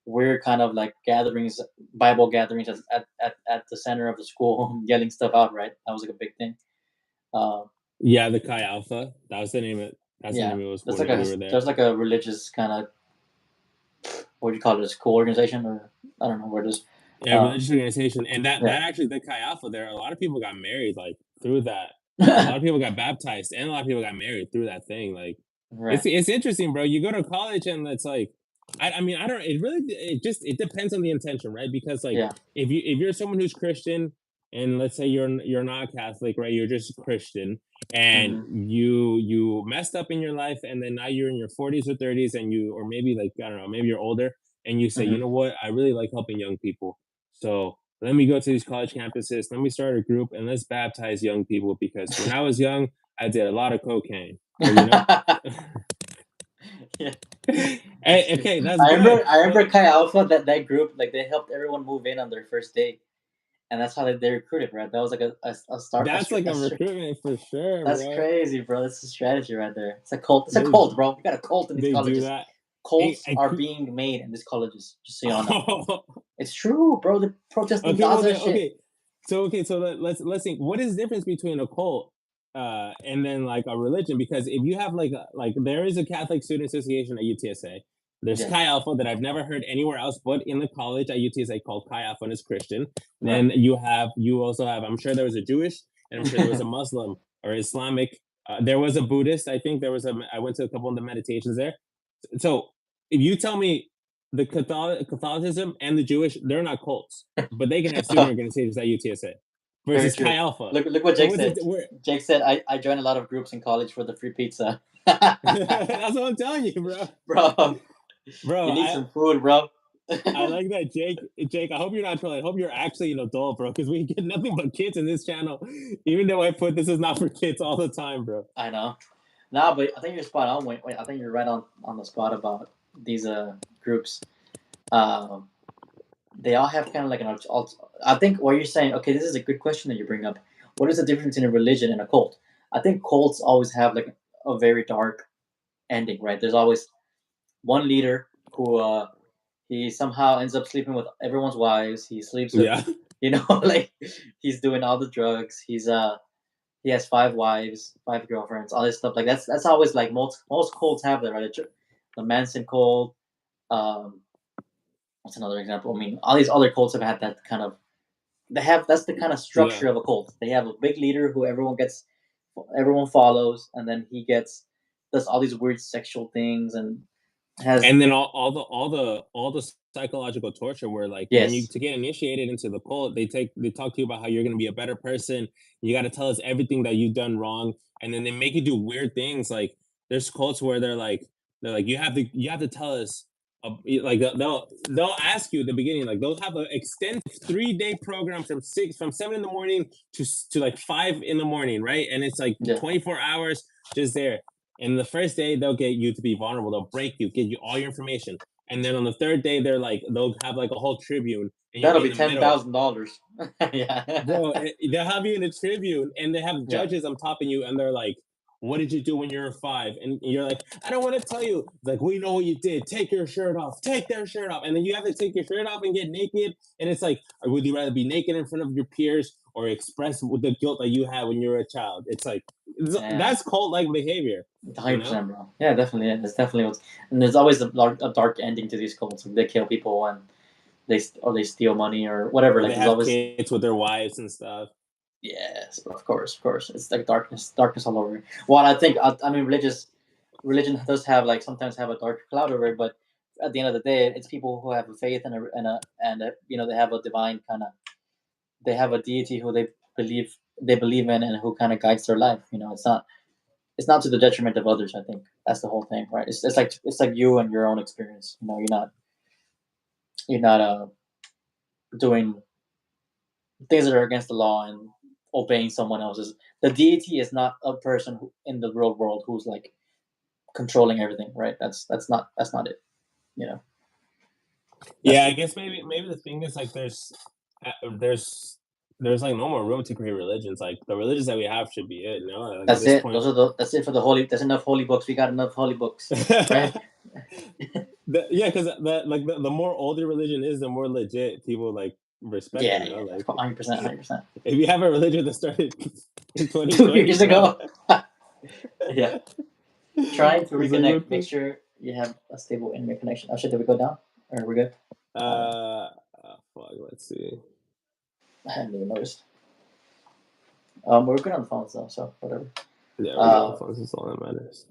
weird kind of like gatherings, Bible gatherings at the center of the school, yelling stuff out. Right, that was like a big thing. Um, Yeah, the Chi Alpha. That's the Yeah, name it was when we were there. there's like a religious kind of what do you call it, a school organization or I don't know where it is. Yeah, Um, religious organization, and yeah, that actually the Chi Alpha there, a lot of people got married like through that. A lot of people got baptized, and a lot of people got married through that thing. Like, right. it's interesting, bro. You go to college, and it's like, I mean, I don't. It really, it just it depends on the intention, right? Because like, Yeah, if you're someone who's Christian, and let's say you're not Catholic, right? You're just Christian, and Hmm. you messed up in your life, and then now you're in your 40s or 30s, and you or maybe like I don't know, maybe you're older, and you say, you Hmm. know what, I really like helping young people, so let me go to these college campuses, let me start a group, and let's baptize young people because when I was young, I did a lot of cocaine, or you know. Yeah, that's true. Okay, that's good, I but remember Chi Alpha, that group, like they helped everyone move in on their first day, and that's how they recruited, right? That was like a start. that's like a recruitment for sure, That's bro. crazy, bro. That's a strategy right there. It's a cult. It's a They cult, bro. We got a cult in these they do colleges. that. Cults I are could. being made in these colleges. Just so y'all know, it's true, bro. They're protesting Okay, well Gaza and then, shit. so let's think. What is the difference between a cult and then like a religion? Because if you have like there is a Catholic Student Association at UTSA. There's Yeah, Chi Alpha that I've never heard anywhere else but in the college at UTSA called Chi Alpha and it's Christian. right. Then you also have, I'm sure there was a Jewish and I'm sure there was a Muslim or Islamic. There was a Buddhist. I think there was I went to a couple of the meditations there. So if you tell me the Catholicism and the Jewish, they're not cults, but they can have student organizations at UTSA Very versus Chi true. Alpha. Look what So Jake what's it? said. Jake said I joined a lot of groups in college for the free pizza. That's what I'm telling you, bro. Bro, Bro, you need some food, bro. I like that, Jake. Jake, I hope you're not trolling. I hope you're actually an adult, bro, because we get nothing but kids in this channel. Even though I put this is not for kids all the time, bro. I know. Nah, but I think you're spot on. Wait, I think you're right on the spot about these groups. Um, they all have kind of like an I think what you're saying. Okay, this is a good question that you bring up. What is the difference in a religion and a cult? I think cults always have like a very dark ending, right? There's always one leader who he somehow ends up sleeping with everyone's wives. He sleeps with, Yeah. like he's doing all the drugs. He has five wives, five girlfriends, all this stuff. Like that's always like most cults have that, right? The Manson cult. Um, what's another example? I mean, all these other cults have had that kind of. They have that's the kind of Yeah. structure of a cult. They have a big leader who everyone follows, and then he does all these weird sexual things and has And then all the psychological torture where like when you yes, to get initiated into the cult, they talk to you about how you're gonna be a better person. You gotta tell us everything that you've done wrong. And then they make you do weird things. Like there's cults where they're like you have to tell us like they'll ask you at the beginning, like they'll have an extensive 3-day program from 7 in the morning to like 5 in the morning, right? And it's like yeah. 24 hours just there. And the first day, they'll get you to be vulnerable. They'll break you, give you all your information. And then on the third day, they'll have like a whole tribune, and you'll That'll be in be the ten middle, thousand dollars. Yeah, bro. They'll have you in a tribune, and they have yeah. judges on top of you, and they're like, "What did you do when you were 5?" And you're like, "I don't want to tell you." It's like, "We know what you did. Take your shirt off. Take their shirt off." And then you have to take your shirt off and get naked. And it's like, would you rather be naked in front of your peers or express the guilt that you had when you were a child? It's like Damn. that's cult-like behavior, you know. 100%, bro. Yeah, definitely. Yeah, that's definitely what's. And there's always a dark ending to these cults. Like they kill people and they steal money or whatever. Or Like they there's have always kids with their wives and stuff. yes, bro, of course, of course. It's like darkness all over. Well, I think I mean religion does have like sometimes have a dark cloud over it, but at the end of the day, it's people who have a faith and they have a divine kind of they have a deity who they believe in and who kind of guides their life. It's not to the detriment of others. I think that's the whole thing, right? It's like you and your own experience. You're not doing things that are against the law and obeying someone else's. The deity is not a person in the real world who's like controlling everything, right? That's not it. You know, that's Yeah, I the guess maybe the thing is like uh, there's there's like no more room to create religions. Like the religions that we have should be it. Like at that's this it. point, That's it for the holy. There's enough holy books. We got enough holy books, right? yeah, because the more older religion is, the more legit people like respect it. Yeah, yeah, Like 100%, 100%. if you have a religion that started in 2020, 2 years bro, ago. Yeah, trying to it's like reconnect. what Make the sure you have a stable internet connection. Oh shit, did we go down? Or we're good? Uh, fuck, let's see. I hadn't even noticed. We're good on the phones though, so whatever. Yeah, we're good on Uh, phones. That's all that matters.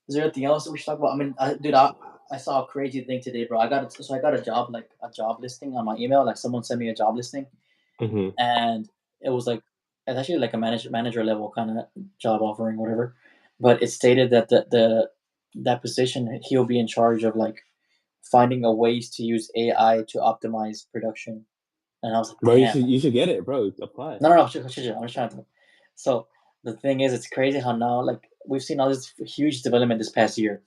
is there anything else that we should talk about? I mean, dude, I saw a crazy thing today, bro. I got a job, like a job listing on my email. Like someone sent me a job listing, Hmm. and it was like it's actually like a manager level kind of job offering, whatever. But it stated that that position he'll be in charge of like finding a ways to use AI to optimize production. And I was like, Bro, damn. you should get it, bro. Apply. No, no, no, I'm just trying to. So the thing is, it's crazy how now like we've seen all this huge development this past year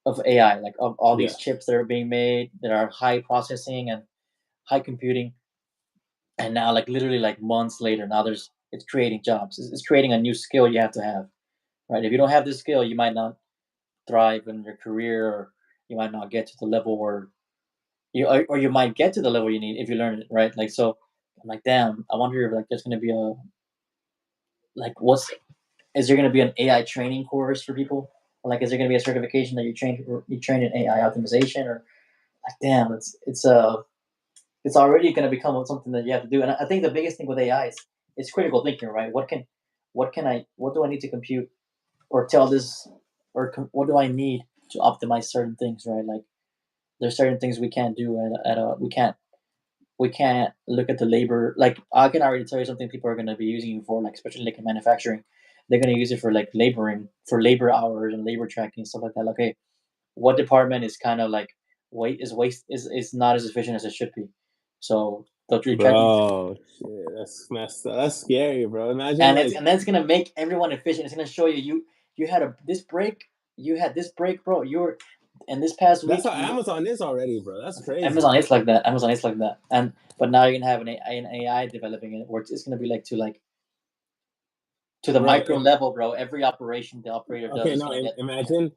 of AI, like of all these Yeah. chips that are being made that are high processing and high computing, and now like literally like months later, now it's creating jobs. It's creating a new skill you have to have, right? If you don't have this skill, you might not thrive in your career, or you might not get to the level where or you might get to the level you need if you learn it, right? Like so, I'm like, damn. I wonder if like there's gonna be a like what's is there gonna be an AI training course for people? Or, like, is there gonna be a certification that you train in AI optimization? Or like, damn, it's already gonna become something that you have to do. And I think the biggest thing with AI is it's critical thinking, right? What do I need to compute or tell this what do I need to optimize certain things, right? Like there's certain things we can't do at a we can't look at the labor. Like I can already tell you something people are going to be using it for, like especially like in manufacturing, they're going to use it for like laboring, for labor hours and labor tracking and stuff like that. Like, okay, what department is kind of like waste is not as efficient as it should be. So they'll retract these, Bro, shit, that's messed up. That's scary, bro. Imagine and like that's going to make everyone efficient. It's going to show you had this break, you had this break, bro. You were and this past that's week how you Amazon is already, bro. That's crazy. Amazon is like that. Amazon is like that. And but now you're gonna have an AI developing it, where it's gonna be like to the Bro, micro level, bro. Every operation the operator does okay, is no, gonna get. imagine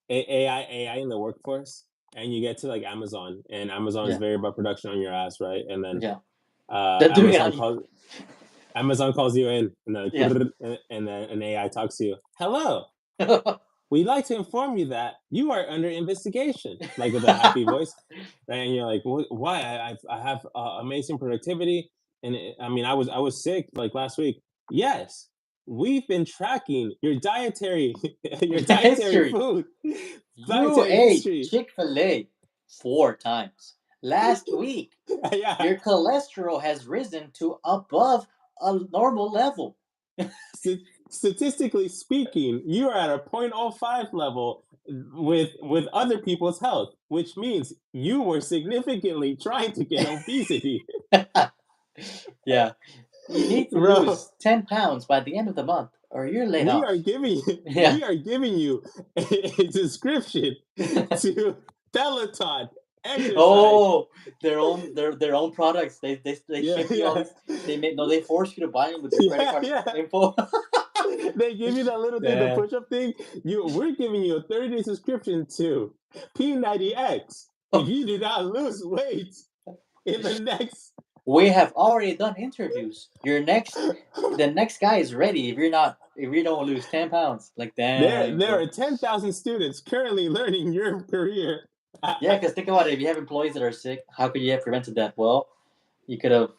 AI in the workforce, and you get to like Amazon, and Amazon is Yeah, very about production on your ass, right? And then yeah. They're doing it on you. Amazon calls you in, and then Yeah. and then an AI talks to you. Hello, we'd like to inform you that you are under investigation, like with a happy voice, right? And you're like, why? I have amazing productivity, and I mean, I was sick like last week. Yes, we've been tracking your dietary your dietary History. food, You dietary ate history. Chick-fil-A 4 times last week. Yeah, Your cholesterol has risen to above a normal level. statistically speaking, you are at a 0.05 level with other people's health, which means you were significantly trying to get obesity. Yeah. You need to Bro, lose 10 pounds by the end of the month, or you're laid we off. are giving Yeah. you a description to Peloton exercise. Oh, their own products. They Yeah, ship you all yeah, these. They make no. They force you to buy them with your credit yeah, card yeah. info. They give you that little thing, the Damn. push-up thing. We're giving you a 30-day subscription to P90X. If you do not lose weight in the next, We have already done interviews. The next guy is ready. If you don't lose 10 pounds, like dang, there bro. are 10,000 students currently learning your career. Yeah, because think about it. If you have employees that are sick, how could you have prevented that? Well, you could have,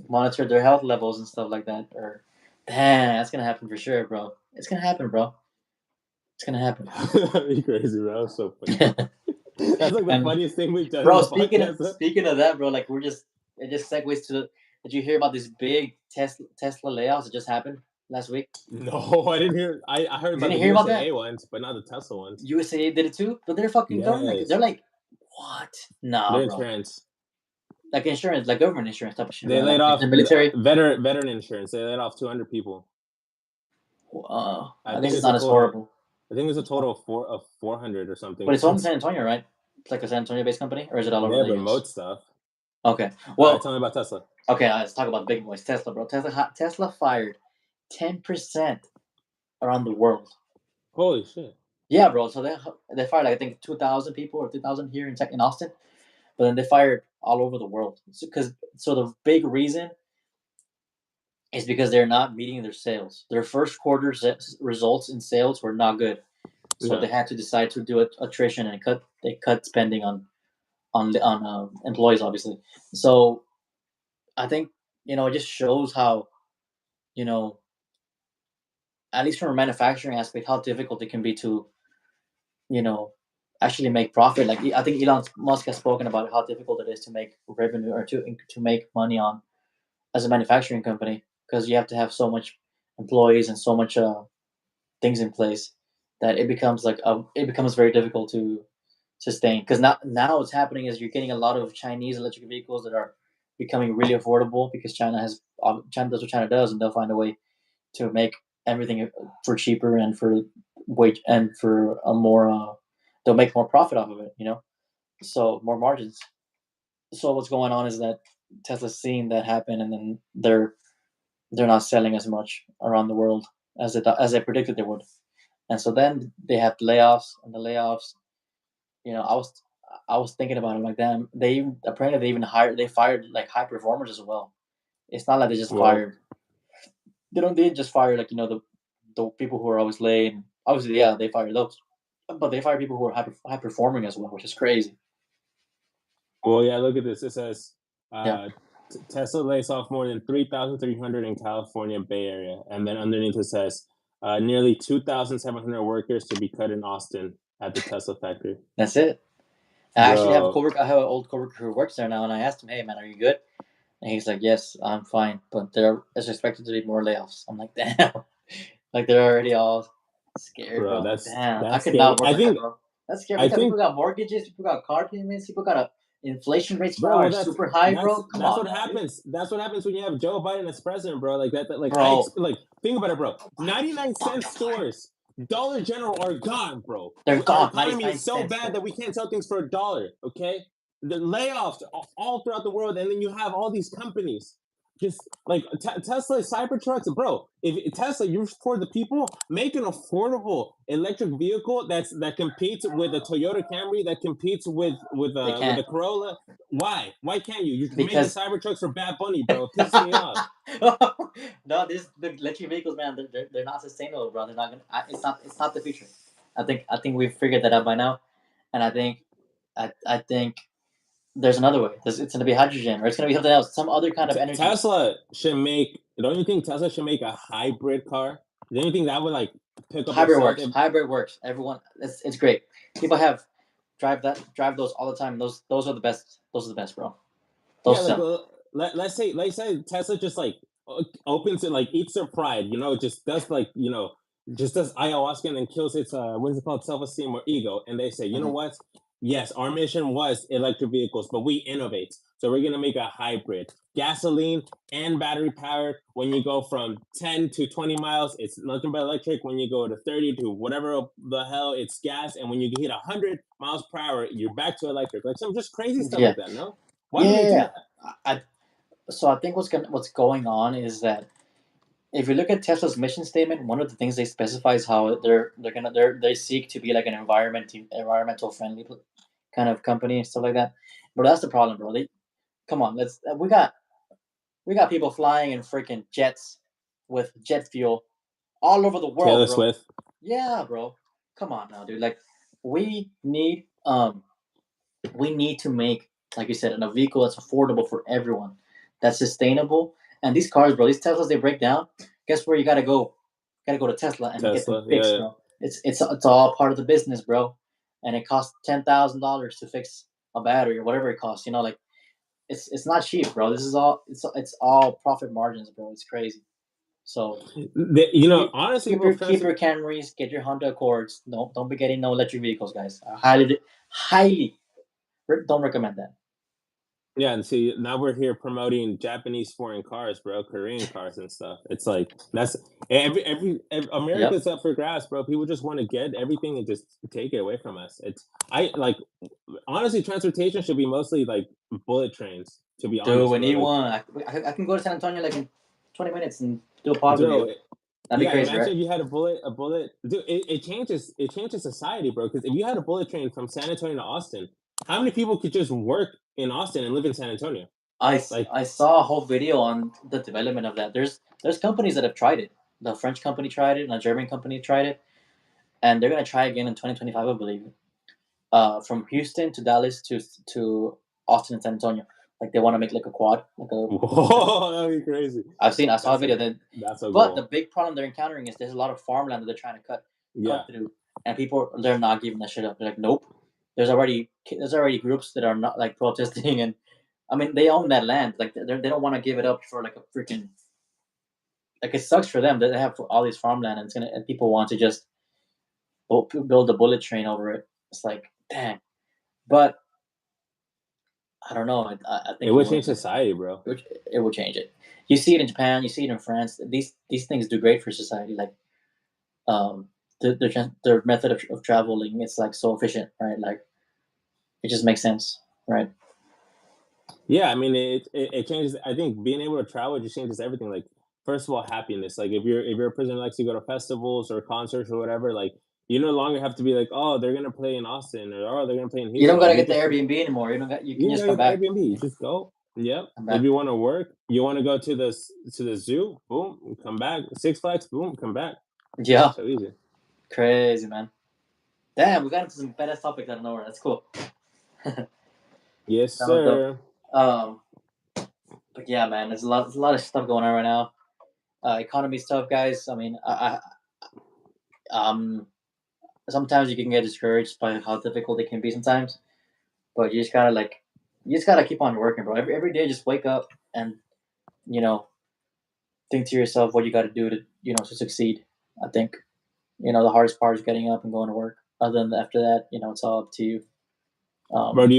monitored their health levels and stuff like that. Or, damn, that's gonna happen for sure, bro. It's gonna happen, bro. It's gonna happen. You crazy, bro. That was so funny. That's like the And funniest thing we've done in bro, the podcast. speaking of that, bro, like it just segues to did you hear about this big Tesla layoffs that just happened last week? No, I didn't hear. I heard You about didn't the hear about that? USAA ones, but not the Tesla ones. USA did it too, but they're fucking government. They're Yes, like, what? Nah, their bro. insurance. Like insurance, like government insurance type of shit, They right? laid Like off the military. veteran insurance. They laid off 200 people. I I guess think it's it's a not as total. horrible. I think it's a total of 400 or something. But it's all in San Antonio, right? It's like a San Antonio based company, or is it all They over have the US? remote stuff. Okay. All right, Well, tell me about Tesla. okay, let's talk about the big boys. Tesla, bro. Tesla fired 10% around the world. Holy shit! Yeah, bro. So they fired like, I think 2,000 people or 3,000 here in Austin, but then they fired all over the world. So the big reason is because they're not meeting their sales. Their first quarter results in sales were not good, so Yeah, they had to decide to do attrition and cut spending on employees, obviously. So I think it just shows how you know at least from a manufacturing aspect how difficult it can be to you know actually make profit. Like I think Elon Musk has spoken about how difficult it is to make revenue or to make money as a manufacturing company because you have to have so much employees and so much things in place that it becomes very difficult to sustain. Because now what's happening is you're getting a lot of Chinese electric vehicles that are becoming really affordable because China does what China does, and they'll find a way to make everything for cheaper and for wage and for a more they'll make more profit off of it, so more margins. So what's going on is that Tesla's seeing that happen, and then they're not selling as much around the world as they predicted they would, and so then they have layoffs, and the layoffs. You know, I was thinking about it like them. Apparently they fired like high performers as well. It's not like they just Well, fired. They didn't just fire like the people who are always late. Obviously, yeah, they fire those, but they fire people who are high performing as well, which is crazy. well, yeah. Look at this. It says Yeah, uh, Tesla lays off more than 3,300 in California Bay Area, and then underneath it says nearly 2,700 workers to be cut in Austin at the Tesla factory. that's it. I actually have a Bro, coworker. I have an old coworker who works there now, and I asked him, "Hey, man, are you good?" And he's like, "Yes, I'm fine, but there is expected to be more layoffs." I'm like, "Damn!" Like they're already all scared, bro. bro, I'm like, "Damn, I that's could scary. not work like that, bro. That's scary. I People think got mortgages, people got car payments, people got inflation rates now Bro, well, are super high, bro. Come that's on what now, dude. happens. That's what happens when you have Joe Biden as president, bro. Like Bro, like think about it, bro. what? 99-cent stores, Dollar General are gone, bro. They're Our gone. economy is 99 so cents, bad bro. that we can't sell things for $1. Okay, the layoffs all throughout the world, and then you have all these companies. Just like Tesla Cybertrucks, bro. If Tesla, you're for the people, make an affordable electric vehicle that competes with a Toyota Camry, that competes They with can't a Corolla. Why? Why can't you? You're making because Cybertrucks for Bad Bunny, bro. It pisses me off. no, this the electric vehicles, man. They're not sustainable, bro. They're not gonna. It's not the future. I think we've figured that out by now, and I think there's another way. It's gonna be hydrogen, or it's gonna be something else, some other kind of energy. Tesla should make. Don't you think Tesla should make a hybrid car? Don't you think that would like pick up their Hybrid sales? works. Hybrid works. Everyone, it's great. People drive those all the time. Those are the best. Those are the best, bro. Yeah, Those like sell. let's say Tesla just like opens it, like eats their pride, just does like just does ayahuasca and then kills its what is it called, self-esteem or ego, and they say, you know Mhm. what? Yes, our mission was electric vehicles, but we innovate, so we're gonna make a hybrid, gasoline and battery powered. When you go from 10 to 20 miles, it's nothing but electric. When you go to 30 to whatever the hell, it's gas. And when you hit 100 miles per hour, you're back to electric. Like some just crazy stuff Yeah, like that. No, why don't they do yeah. that? So I think what's going on is that if you look at Tesla's mission statement, one of the things they specify is how they seek to be like an environmental friendly kind of company and stuff like that. But that's the problem, bro. They come on, let's we got people flying in freaking jets with jet fuel all over the world, Taylor bro. Swift. Yeah, bro. Come on now, dude. Like we need we need to make, like you said, a vehicle that's affordable for everyone, that's sustainable. And these cars, bro, these Teslas, they break down. Guess where you gotta go? Gotta go to Tesla and get them Tesla. Yeah, fixed, yeah. bro. It's all part of the business, bro. And it costs $10,000 to fix a battery or whatever it costs. Like it's not cheap, bro. This is all it's all profit margins, bro. It's crazy. So Honestly, bro, keep your Camrys, get your Honda Accords. Don't be getting no electric vehicles, guys. I highly don't recommend that. yeah, and see, now we're here promoting Japanese foreign cars, bro, Korean cars and stuff. It's like that's every Yep. America's up for grabs, bro. People just want to get everything and just take it away from us. I like honestly, transportation should be mostly like bullet trains. To be Dude, honest, we bro, need like one. I can go to San Antonio like in 20 minutes and do a pod with bro, you. That'd be yeah. crazy, right? Imagine if you had a bullet, dude. It changes society, bro. Because if you had a bullet train from San Antonio to Austin, how many people could just work in Austin and live in San Antonio? Like, I saw a whole video on the development of that. There's companies that have tried it. The French company tried it, and a German company tried it, and they're gonna try again in 2025, I believe. From Houston to Dallas to Austin and San Antonio. Like they want to make like a quad, whoa, that'd be crazy. I saw a That's a video that, that's a but the goal. big problem they're encountering is there's a lot of farmland that they're trying to Yeah. cut through, and people they're not giving that shit up. They're like, nope. There's already groups that are not like protesting and I mean, they own that land. Like they don't want to give it up for like a freaking like it sucks for them that they have all these farmland and it's gonna and people want to just build a bullet train over it. It's like dang, but I don't know. I It think it would would. change society, bro. It would change it. You see it in Japan. You see it in France. These things do great for society. Like um, their method of traveling is like so efficient, right? Like it just makes sense, right? Yeah, I mean, it changes. I think being able to travel just changes everything. Like, first of all, happiness. Like, if you're a person who likes to go to festivals or concerts or whatever, like, you no longer have to be like, oh, they're gonna play in Austin or oh, they're gonna play in You don't Houston. Like, gotta you get the just Airbnb anymore. You don't got. You can yeah, just go come get the back. Airbnb. You just go. Yep. Come If back. you want to work, you want to go to the zoo. Boom, come back. Six Flags. Boom, come back. Yeah, So easy. crazy man. Damn, we got into some badass topics out of nowhere. That's cool. That Yes, was dope. sir. Um, but yeah, man, there's a lot of stuff going on right now. Economy's tough, guys. I mean, um, sometimes you can get discouraged by how difficult it can be sometimes. But you just gotta keep on working, bro. Every day, just wake up and you know think to yourself what you got to do to to succeed. I think the hardest part is getting up and going to work. Other than after that, it's all up to you. Bro, Um,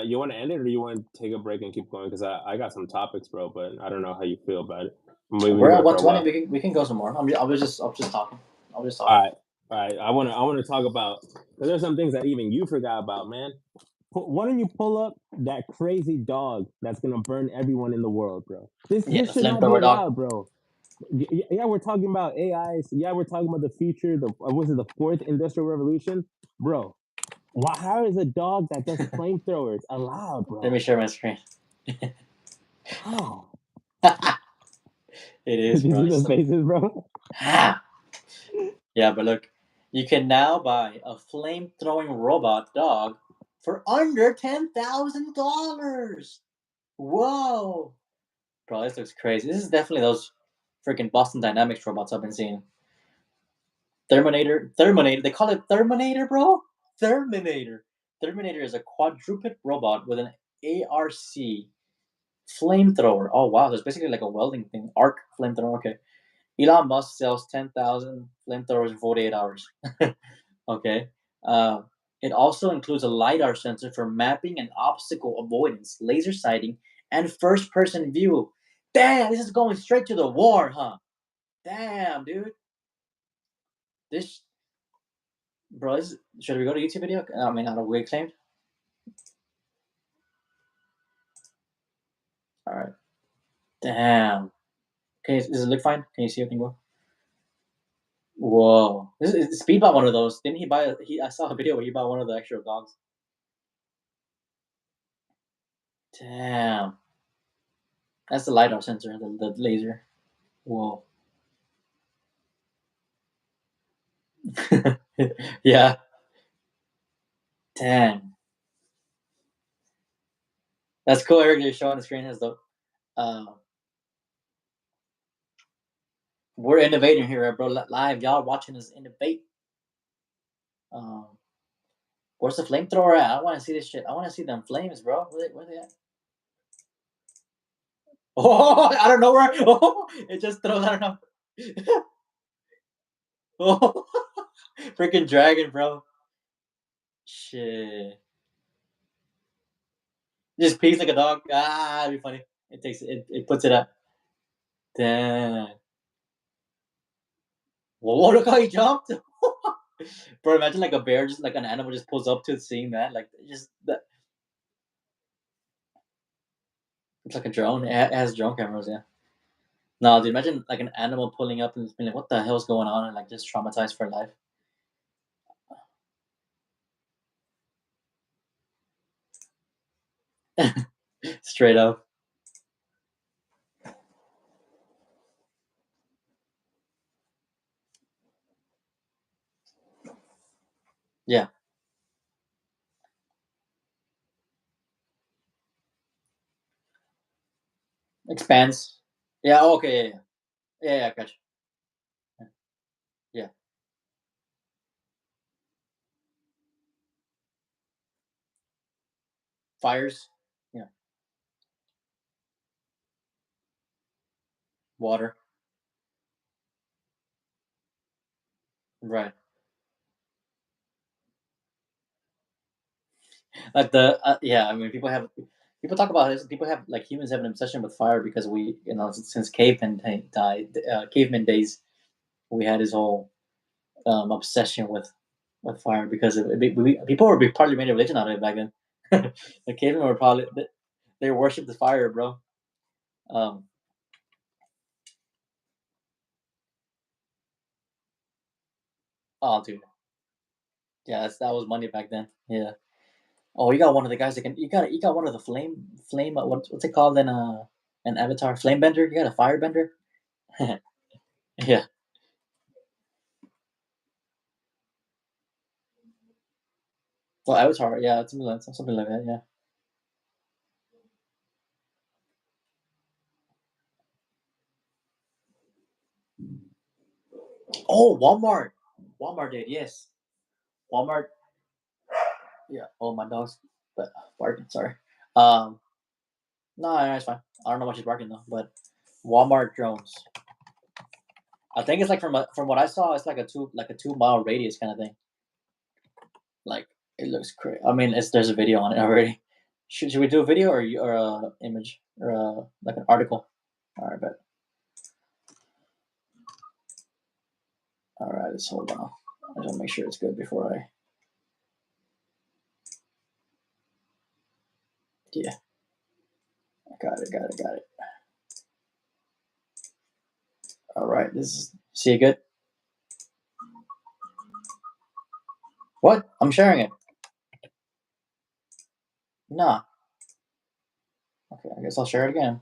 you want to end it or do you want to take a break and keep going? Because I got some topics, bro, but I don't know how you feel about it. Maybe we can we're do at it for one a twenty. while. We can go some more. I was just talking. I was just All talking. right, all right. I want to talk about because there's some things that even you forgot about, man. Why don't you pull up that crazy dog that's gonna burn everyone in the world, bro? Yeah, This the should not be flamethrower dog. allowed, bro. Yeah, we're talking about AIs. Yeah, we're talking about the future. The was it the fourth industrial revolution, bro? Why? How is a dog that does flamethrowers allowed, Let me bro? share my screen. How? It is, Did you bro. see It's the some. faces, bro? Yeah, but look, you can now buy a flame throwing robot dog for under $10,000. Whoa, bro, this looks crazy. This is definitely those freaking Boston Dynamics robots I've been seeing. Terminator. They call it Terminator, bro. Terminator. Terminator is a quadruped robot with an ARC flamethrower. Oh wow, there's basically like a welding thing. Arc flamethrower. Okay. Elon Musk sells 10,000 flamethrowers in 48 hours. Okay. Uh, it also includes a LiDAR sensor for mapping and obstacle avoidance, laser sighting, and first person view. Damn, this is going straight to the war, huh? Damn, dude. This, bro, should we go to YouTube video? I mean, out of we claimed. All right. Damn. Does it look fine? Can you see everything well? Whoa. Speed bought one of those. Didn't he buy? I saw a video where he bought one of the extra dogs. Damn. That's the LiDAR sensor, the laser. Whoa. Yeah. Damn. That's cool. Eric, you're showing the screen has the. Uh, we're innovating here, bro. Live, y'all watching us innovate. Um, where's the flamethrower at? I want to see this shit. I want to see them flames, bro. Where they at? Oh, I don't know where. Oh, it just throws. I don't know. Oh, freaking dragon, bro. Shit. Just pees like a dog. Ah, it'd be funny. It puts it up. Damn. Whoa, look how he jumped. Bro, imagine like a bear, just like an animal just pulls up to seeing that. Like, just that. It's like a drone. It has drone cameras, yeah. No, dude, imagine like an animal pulling up and just being like, what the hell's going on? And like just traumatized for life. Straight up. Yeah. Expands. Yeah, okay, yeah, yeah. Yeah, yeah, gotcha. Yeah. Fires. Yeah. Water. Right. Like the yeah, I mean, people talk about this. People have like humans have an obsession with fire because we, since caveman days, we had this whole obsession with fire because people were partly made a religion out of it back then. The cavemen were probably they worshipped the fire, bro. Um, oh, dude, yeah, that was money back then. Yeah. Oh, you got one of the guys that can. You got one of the flame. What's it called in an Avatar? Flame bender. You got a fire bender. Yeah. Well, Avatar. Yeah, it's something like that. Yeah. Oh, Walmart. Walmart did. Yes. Walmart. Yeah. Oh, my dog's barking. Sorry. Um. No, no, it's fine. I don't know why she's barking though. But Walmart drones. I think it's like from what I saw, it's like a 2 mile radius kind of thing. Like it looks crazy. I mean, there's a video on it already. Should we do a video or a image or like an article? All right, bet. All right, let's hold on. I just want to make sure it's good before I. Yeah, I got it, got it, got it. All right, this is see it good. What? I'm sharing it. Nah. Okay, I guess I'll share it again.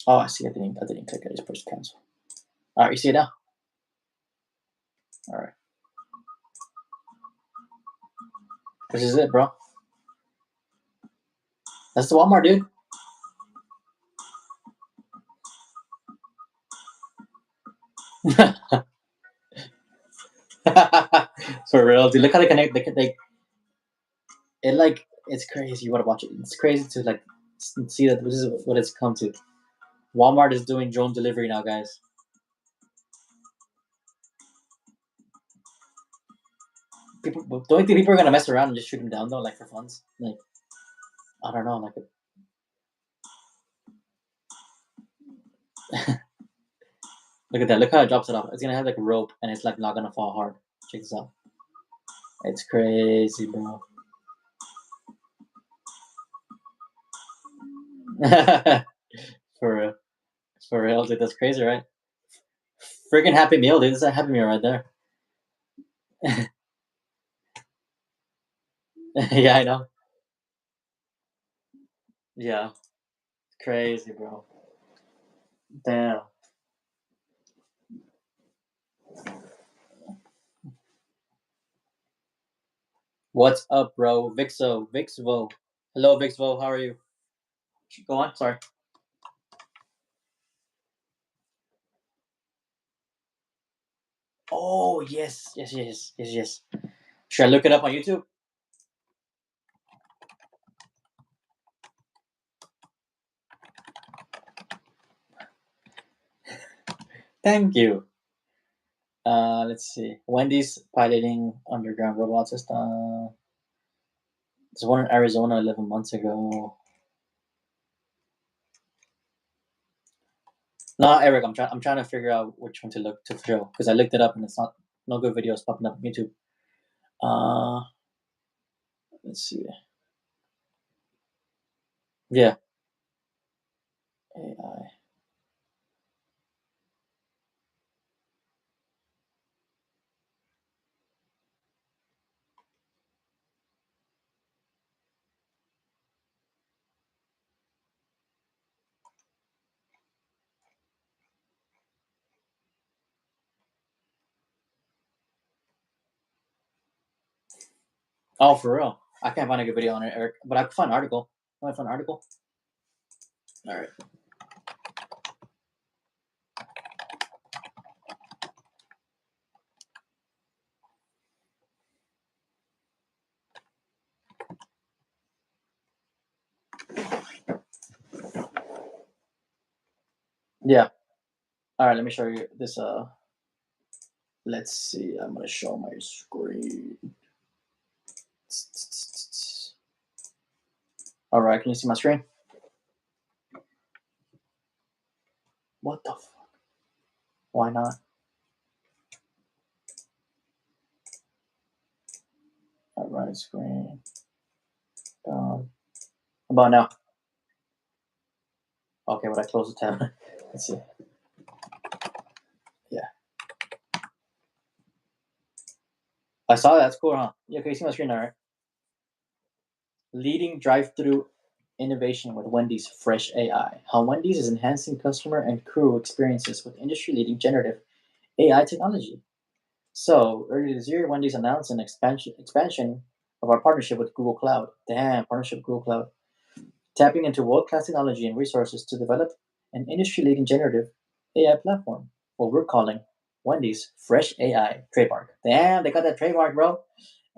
Oh, I see. I didn't click. I just pushed cancel. All right, you see it now. All right, this is it, bro. That's the Walmart, dude. For real, dude. Look how they connect. They it like it's crazy. You want to watch it? It's crazy to like see that this is what it's come to. Walmart is doing drone delivery now, guys. People don't you think people are gonna mess around and just shoot them down though, like for funs? Like I don't know, like look at that. Look how it drops it off. It's gonna have like a rope and it's like not gonna fall hard. Check this out. It's crazy, bro. For real. For real, dude. That's crazy, right? Freaking Happy Meal, dude. This is a Happy Meal right there. Yeah, I know. Yeah. Crazy, bro. Damn. What's up, bro? Vixvo. Hello, Vixvo. How are you? Go on. Sorry. Oh yes, yes, yes, yes, yes. Should I look it up on YouTube? Thank you. Let's see. Wendy's piloting underground robot system. There's one in Arizona 11 months ago. No, Eric, I'm trying to figure out which one to look to show because I looked it up and it's not no good videos popping up on YouTube. Uh, let's see. Yeah, AI. Oh, for real? I can't find a good video on it, Eric, but I can find an article. Want to find an article? All right. Yeah. All right. Let me show you this. Let's see. I'm gonna show my screen. All right. Can you see my screen? What the fuck? Why not? All right. Screen. How about now? Okay. When I close the tab. Let's see. Yeah. I saw that. That's cool, huh? Yeah. Okay. You see my screen now, right? Leading drive-through innovation with Wendy's Fresh AI. How Wendy's is enhancing customer and crew experiences with industry-leading generative AI technology. So earlier this year, Wendy's announced an expansion of our partnership with Google Cloud. Damn, partnership with Google Cloud, tapping into world-class technology and resources to develop an industry-leading generative AI platform. What we're calling Wendy's Fresh AI trademark. Damn, they got that trademark, bro.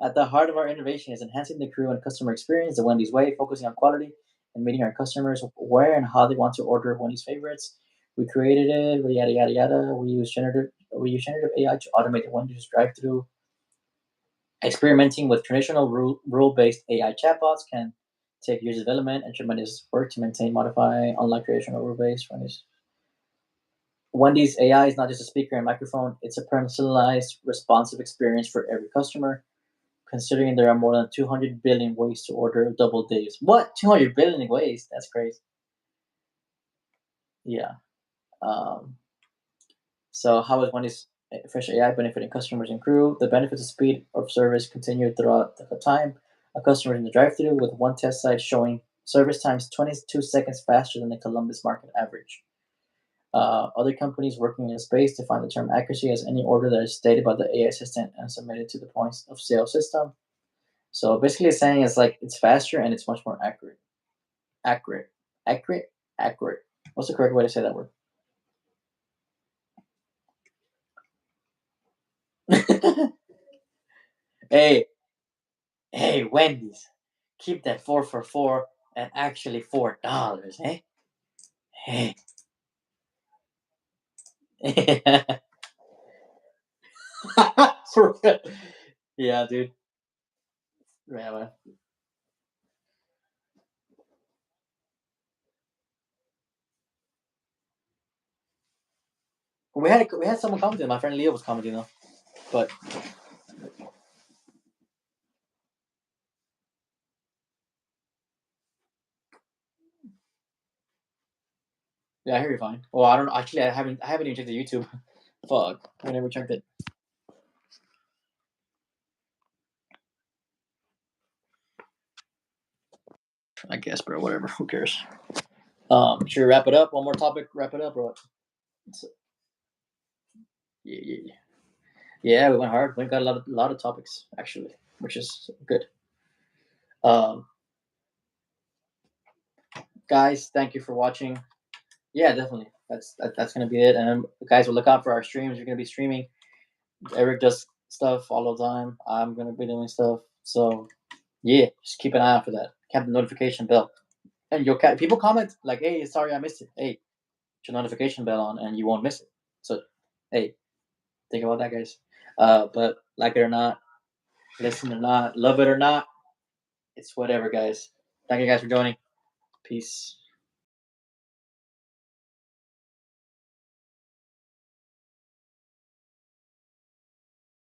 At the heart of our innovation is enhancing the crew and customer experience the Wendy's way, focusing on quality and meeting our customers where and how they want to order Wendy's favorites. We created it, yada yada yada. We use generative AI to automate the Wendy's drive-through. Experimenting with traditional rule-based AI chatbots can take years of development and tremendous work to maintain, modify, unlike traditional rule-based Wendy's. Wendy's AI is not just a speaker and microphone; it's a personalized, responsive experience for every customer. Considering there are more than 200 billion ways to order double days. What? 200 billion ways? That's crazy. Yeah. Um, so, how is Wendy's Fresh AI benefiting customers and crew? The benefits of speed of service continued throughout the time. A customer in the drive-thru with one test site showing service times 22 seconds faster than the Columbus market average. Other companies working in the space define the term accuracy as any order that is stated by the AI assistant and submitted to the points of sale system. So basically, it's saying it's like it's faster and it's much more accurate. Accurate. Accurate. Accurate. What's the correct way to say that word? Hey, hey, Wendy's, keep that 4 for $4 and actually $4, eh? Hey. For real. Yeah, dude. Yeah, man. We had someone commenting. My friend Leo was commenting though, but yeah, I hear you fine. Well, I don't know. Actually, I haven't even checked the YouTube. Fuck, I never checked it. I guess, bro. Whatever. Who cares? Should we wrap it up? One more topic. Wrap it up, bro. Yeah, yeah, yeah. Yeah, we went hard. We got a lot of topics actually, which is good. Um, guys, thank you for watching. Yeah, definitely. That's gonna be it. And guys, will look out for our streams. We're gonna be streaming. Eric does stuff all the time. I'm gonna be doing stuff. So yeah, just keep an eye out for that. Have the notification bell. And you'll people comment like, "Hey, sorry I missed it." Hey, put your notification bell on, and you won't miss it. So, hey, think about that, guys. But like it or not, listen or not, love it or not, it's whatever, guys. Thank you guys for joining. Peace.